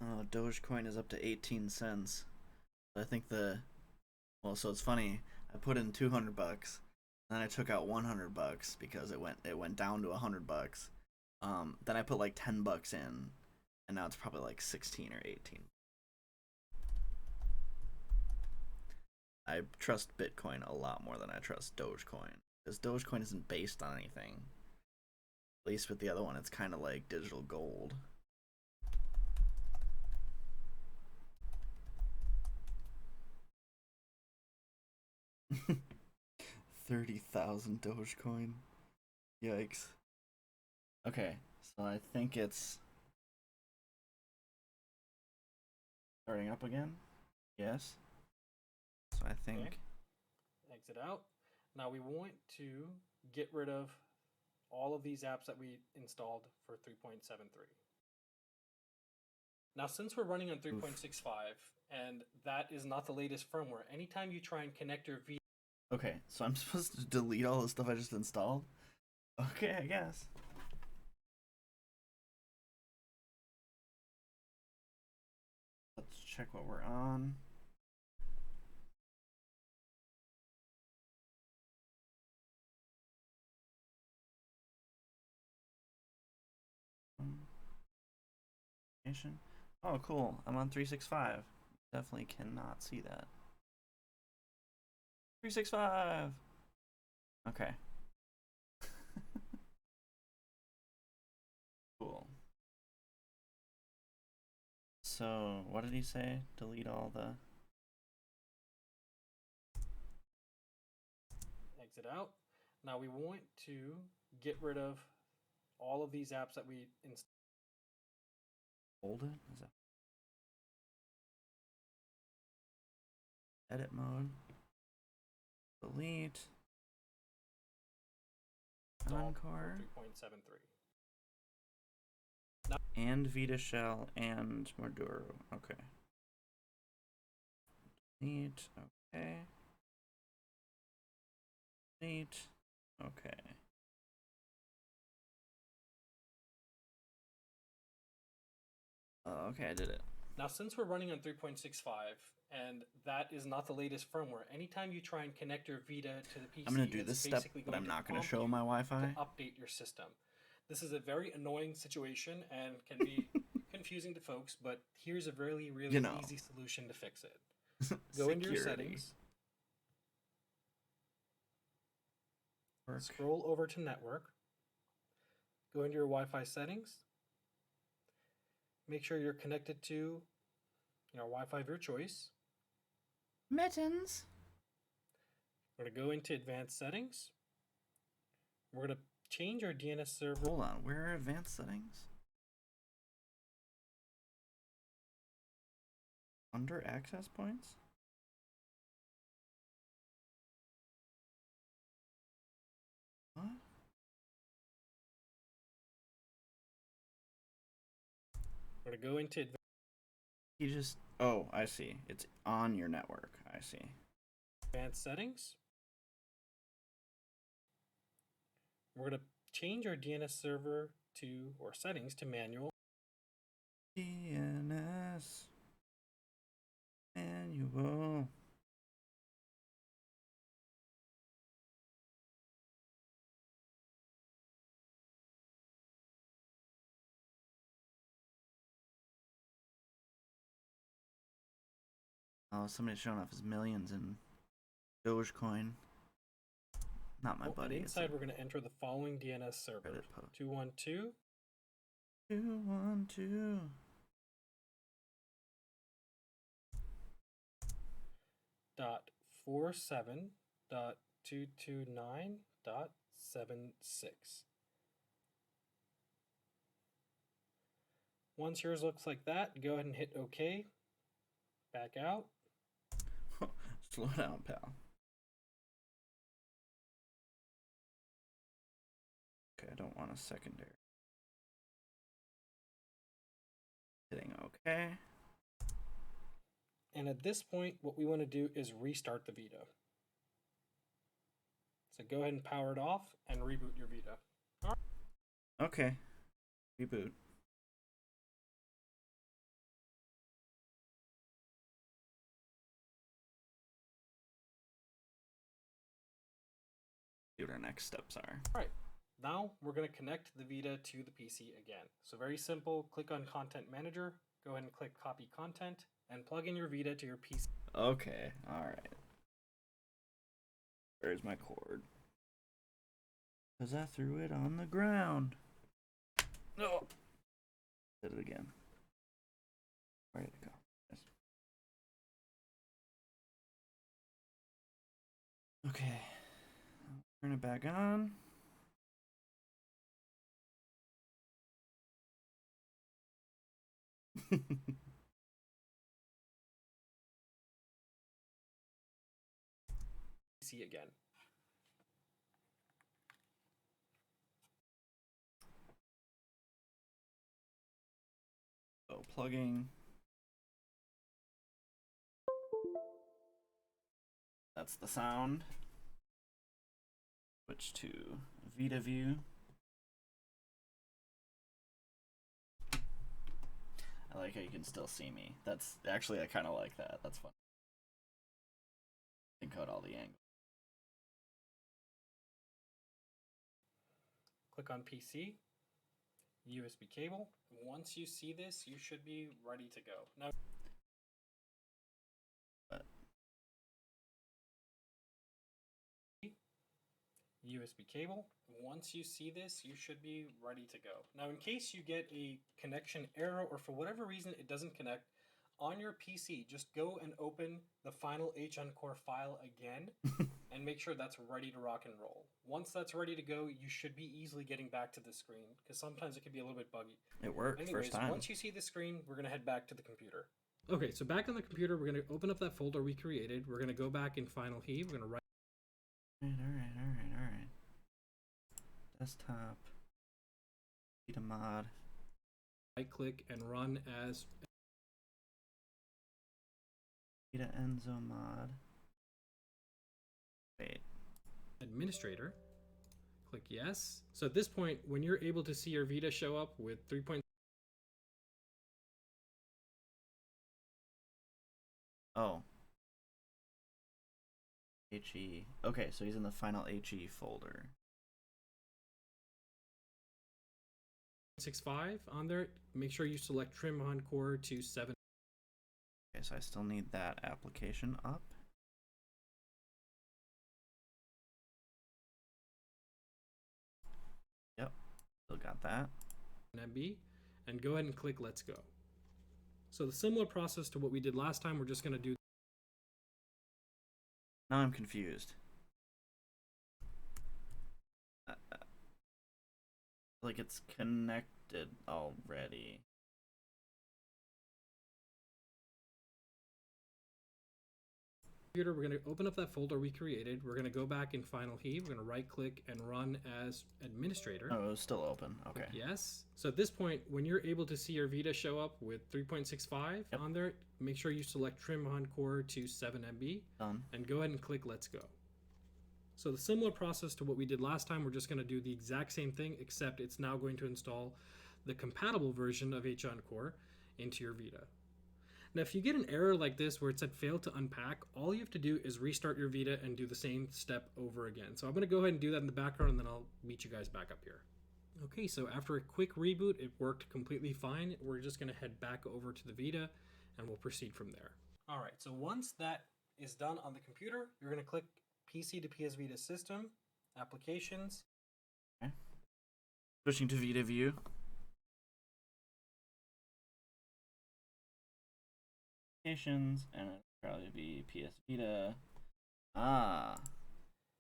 Oh, Dogecoin is up to 18 cents. I think well, so it's funny. I put in 200 bucks. Then I took out 100 bucks because it went down to 100 bucks. Then I put like 10 bucks in, and now it's probably like 16 or 18. I trust Bitcoin a lot more than I trust Dogecoin, because Dogecoin isn't based on anything. At least with the other one, it's kind of like digital gold. $30,000 Dogecoin. Yikes. Okay, so I think it's starting up again. Yes. So I think. Okay. Exit out. Now we want to get rid of all of these apps that we installed for 3.73. Now since we're running on 3.65 and that is not the latest firmware, anytime you try and connect your Vita. Okay, so I'm supposed to delete all the stuff I just installed? Okay, I guess. Let's check what we're on. Oh, cool. I'm on 365. Definitely cannot see that. 365. Okay. Cool. So, what did he say? Delete all the... Exit out. Now we want to get rid of all of these apps that we installed. Hold it. Is that edit mode? Delete. Encore. 3.73. And Vita shell and Maduro. Okay. Delete. Okay. Delete. Okay. Okay, I did it. Now, since we're running on 3.65 and that is not the latest firmware, anytime you try and connect your Vita to the PC, I'm going to do this step, but I'm not going to show my Wi-Fi. To update your system. This is a very annoying situation and can be confusing to folks, but here's a really, really easy solution to fix it. Go into your settings. Scroll over to network. Go into your Wi-Fi settings. Make sure you're connected to Wi-Fi of your choice. Mittens. We're going to go into advanced settings. We're going to change our DNS server. Hold on, where are advanced settings? Under access points? What? We're going to go into you just, oh, I see. It's on your network. I see. Advanced settings. We're going to change our DNS server to, or settings to manual. DNS manual. Oh, somebody's showing off his millions in Dogecoin. Not my buddy. Inside, we're going to enter the following DNS server: 212. 212. .47.229.76. Once yours looks like that, go ahead and hit OK. Back out. Slow down, pal. Okay, I don't want a secondary. Hitting OK. And at this point, what we want to do is restart the Vita. So go ahead and power it off and reboot your Vita. All right. Okay. Reboot. See what our next steps are. All right. Now we're going to connect the Vita to the PC again. So very simple. Click on Content Manager. Go ahead and click Copy Content and plug in your Vita to your PC. Okay. All right. Where's my cord? Because I threw it on the ground. No. Did it again. Where did it go? Yes. Okay. Turn it back on. PC again. So plugging. That's the sound. Switch to Vita view. I like how you can still see me. That's actually, I kind of like that. That's fun. Encode all the angles. Click on PC, USB cable. Once you see this, you should be ready to go. Now, USB cable. Once you see this, you should be ready to go. Now, in case you get a connection error or for whatever reason it doesn't connect, on your PC, just go and open the final h-encore file again and make sure that's ready to rock and roll. Once that's ready to go, you should be easily getting back to the screen because sometimes it can be a little bit buggy. It worked Anyways, first time. once you see the screen, we're going to head back to the computer. Okay, so back on the computer, we're going to open up that folder we created. We're going to go back in Final Heat. We're going to write. All right. Desktop. Vita mod. Right click and run as Vita Enzo mod. Wait. administrator. Click yes. So at this point, when you're able to see your Vita show up with 3. Oh. HE. Okay, so he's in the final HE folder. 6.5 on there. Make sure you select trim h-encore to 7. Okay, so I still need that application up. Yep, still got that. MB, and go ahead and click Let's Go. So the similar process to what we did last time, we're just going to do. Now I'm confused. Like it's connected already. We're going to open up that folder we created. We're going to go back in Final Heat. We're going to right click and run as administrator. Oh, it was still open. Okay. Yes. So at this point, when you're able to see your Vita show up with 3.65 on there, make sure you select trim h-encore to 7 MB. Done. And go ahead and click Let's Go. So the similar process to what we did last time, we're just going to do the exact same thing, except it's now going to install the compatible version of h-encore into your Vita. Now, if you get an error like this where it said failed to unpack, all you have to do is restart your Vita and do the same step over again. So I'm going to go ahead and do that in the background, and then I'll meet you guys back up here. Okay, so after a quick reboot, it worked completely fine. We're just going to head back over to the Vita, and we'll proceed from there. All right, so once that is done on the computer, you're going to click PC to PS Vita System, Applications. Okay. Switching to Vita View. And it'll probably be PS Vita.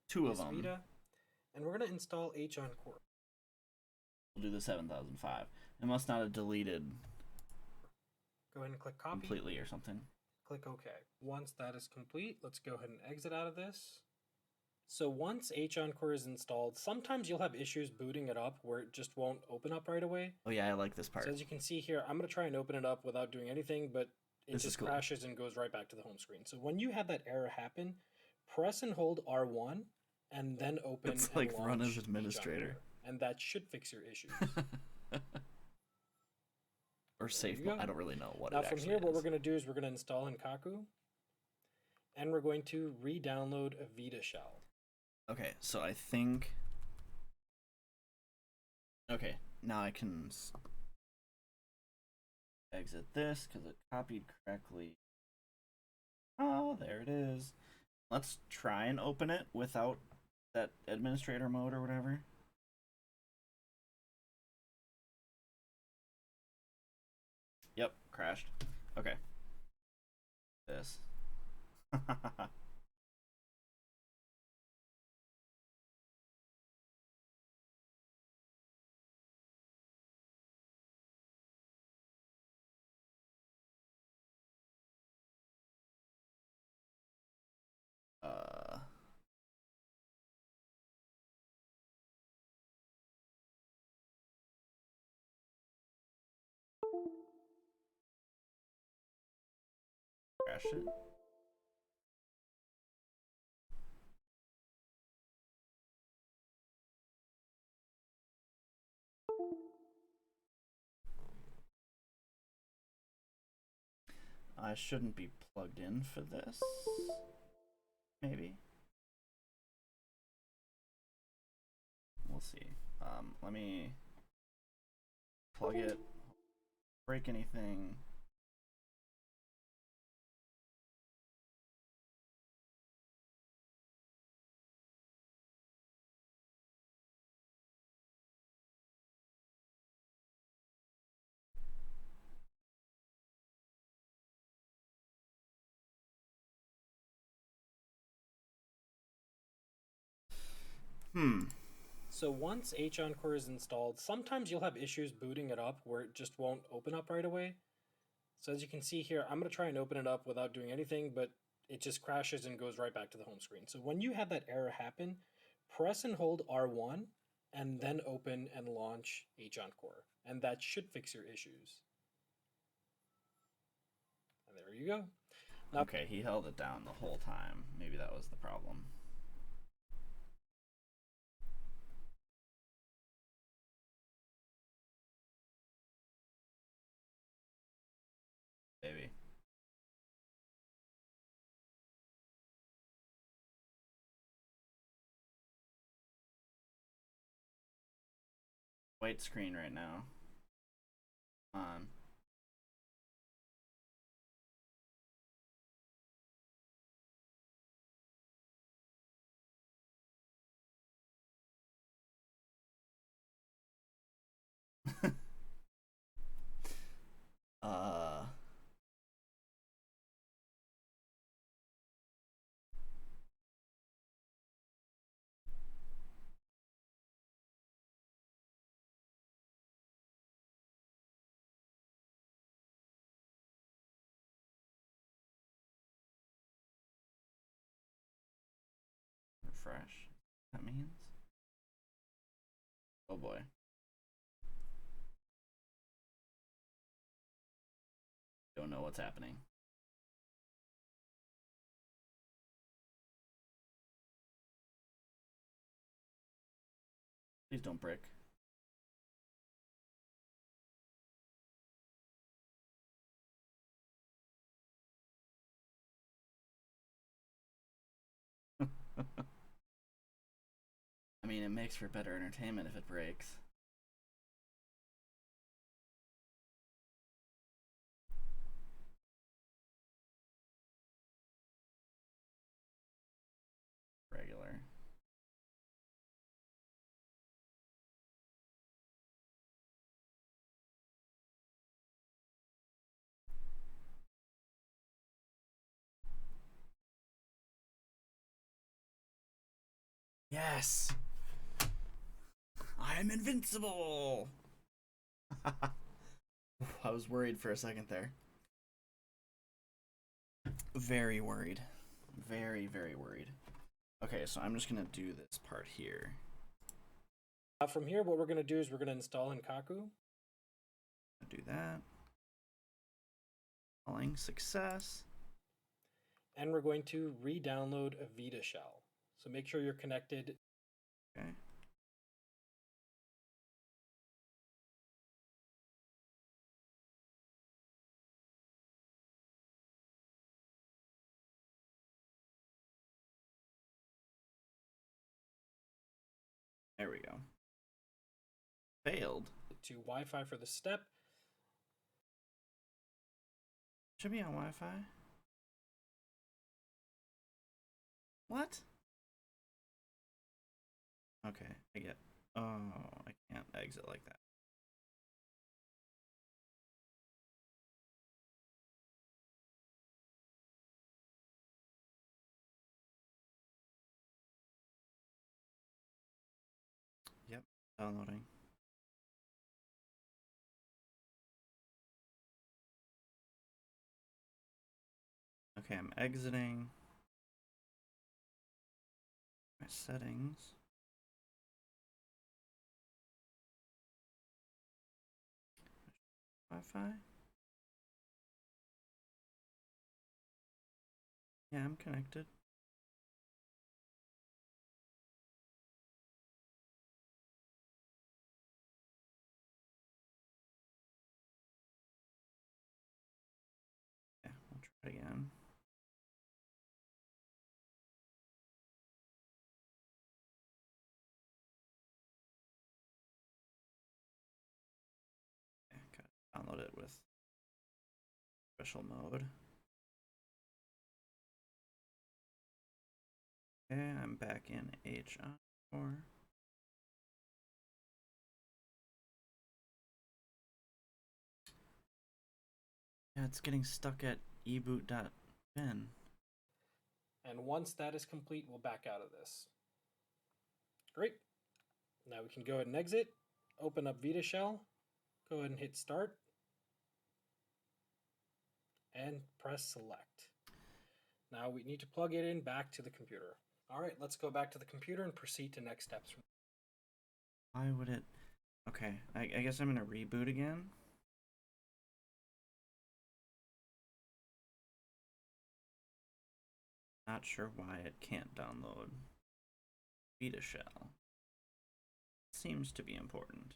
Two of them. Vita, and we're going to install h-encore. We'll do the 7005. It must not have deleted. Go ahead and click copy. Completely or something. Click OK. Once that is complete, let's go ahead and exit out of this. So once h-encore is installed, sometimes you'll have issues booting it up where it just won't open up right away. Oh yeah, I like this part. So as you can see here, I'm going to try and open it up without doing anything, but it just crashes and goes right back to the home screen. So when you have that error happen, press and hold R1 and then open. It's like run as administrator. And that should fix your issues. Or safe. I don't really know what now it actually is. Now from here, what we're going to do is we're going to install hinkaku. And we're going to re-download a Vita shell. Okay, so I think... Okay, now I can exit this because it copied correctly. Oh, there it is. Let's try and open it without that administrator mode or whatever. Yep, crashed. Okay. This. Crash it. I shouldn't be plugged in for this. Maybe. We'll see. Let me plug it. Break anything. So once h-encore is installed, sometimes you'll have issues booting it up where it just won't open up right away. So as you can see here, I'm going to try and open it up without doing anything, but it just crashes and goes right back to the home screen. So when you have that error happen, press and hold R1 and then open and launch h-encore. And that should fix your issues. And there you go. Now, okay, he held it down the whole time. Maybe that was the problem. Maybe. White screen right now. Come on. uh refresh. That means? Oh boy. Don't know what's happening. Please don't brick. I mean, it makes for better entertainment if it breaks. Regular. Yes! I'm invincible! I was worried for a second there. Very worried. Very, very worried. Okay, so I'm just going to do this part here. From here, what we're going to do is we're going to install hinkaku. Do that. Calling success. And we're going to re-download a Vita shell. So make sure you're connected. Okay. There we go. Failed. To Wi-Fi for the step. Should be on Wi-Fi. What? Okay, I get. Oh, I can't exit like that. Yep, downloading. Okay, I'm exiting. My settings. Wi-Fi? Yeah, I'm connected. Yeah, we'll try again. Okay, gotta download it with special mode. Okay, I'm back in h-encore. Yeah, it's getting stuck at eboot.bin. And once that is complete, we'll back out of this. Great. Now we can go ahead and exit, open up Vita shell, go ahead and hit start, and press select. Now we need to plug it in back to the computer. All right, let's go back to the computer and proceed to next steps. Why would it? Okay, I guess I'm gonna reboot again. Not sure why it can't download Vita shell. Seems to be important.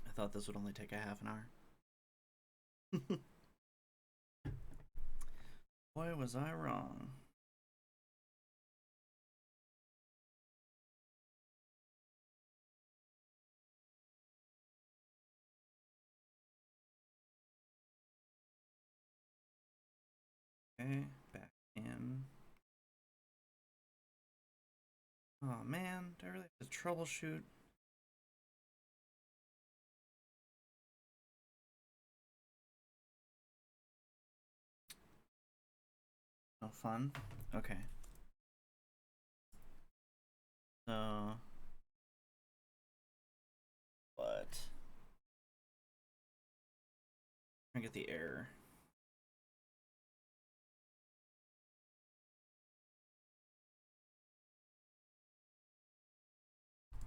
I thought this would only take a half an hour. Boy, was I wrong. Okay, back in. Oh man, do I really have to troubleshoot? No fun. Okay. So, what? I get the error.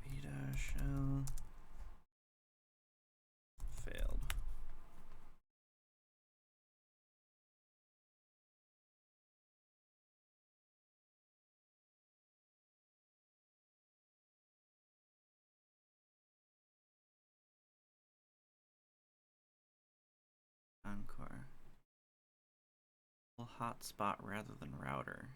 Vita shell failed. Encore. Hotspot rather than router.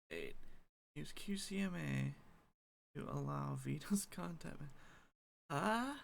Eight. Use QCMA to allow Vita's content. Ah?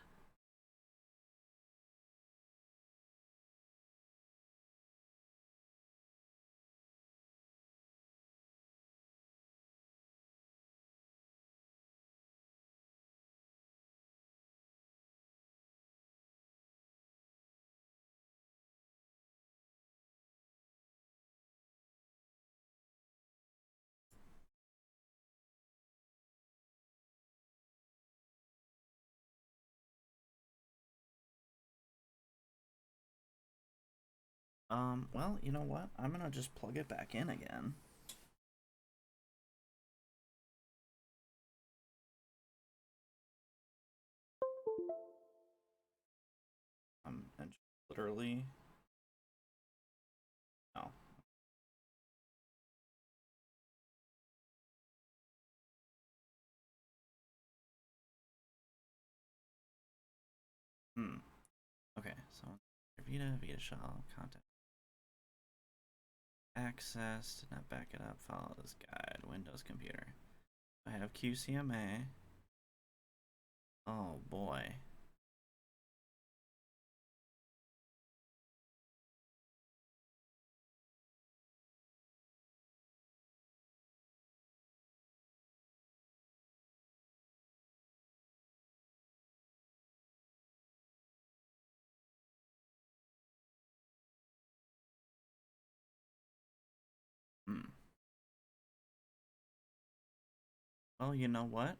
Well, you know what? I'm gonna just plug it back in again. And literally. No. Okay, so Vita shell content. Access, did not back it up, follow this guide, Windows computer. I have QCMA. Oh boy. Well, you know what?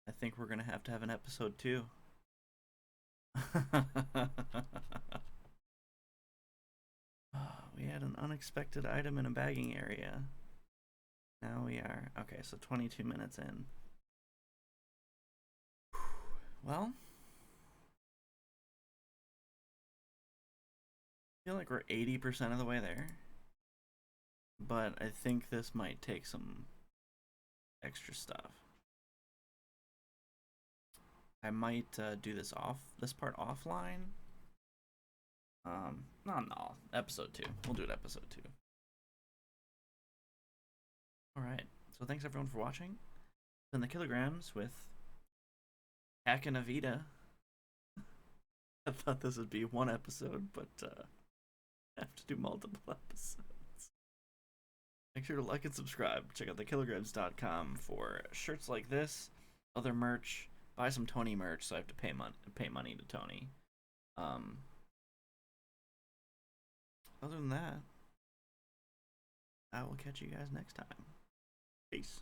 I think we're gonna have to have an episode 2. We had an unexpected item in a bagging area. Now we are okay, so 22 minutes in. Well, I feel like we're 80% of the way there, but I think this might take some extra stuff. I might do this part offline. No, episode 2. We'll do it episode 2. All right. So thanks everyone for watching. It's been the Kilograms with Hacking a Vita. I thought this would be one episode, but I have to do multiple episodes. Make sure to like and subscribe. Check out thekilograms.com for shirts like this, other merch. Buy some Tony merch, so I have to pay money to Tony. Other than that, I will catch you guys next time. Peace.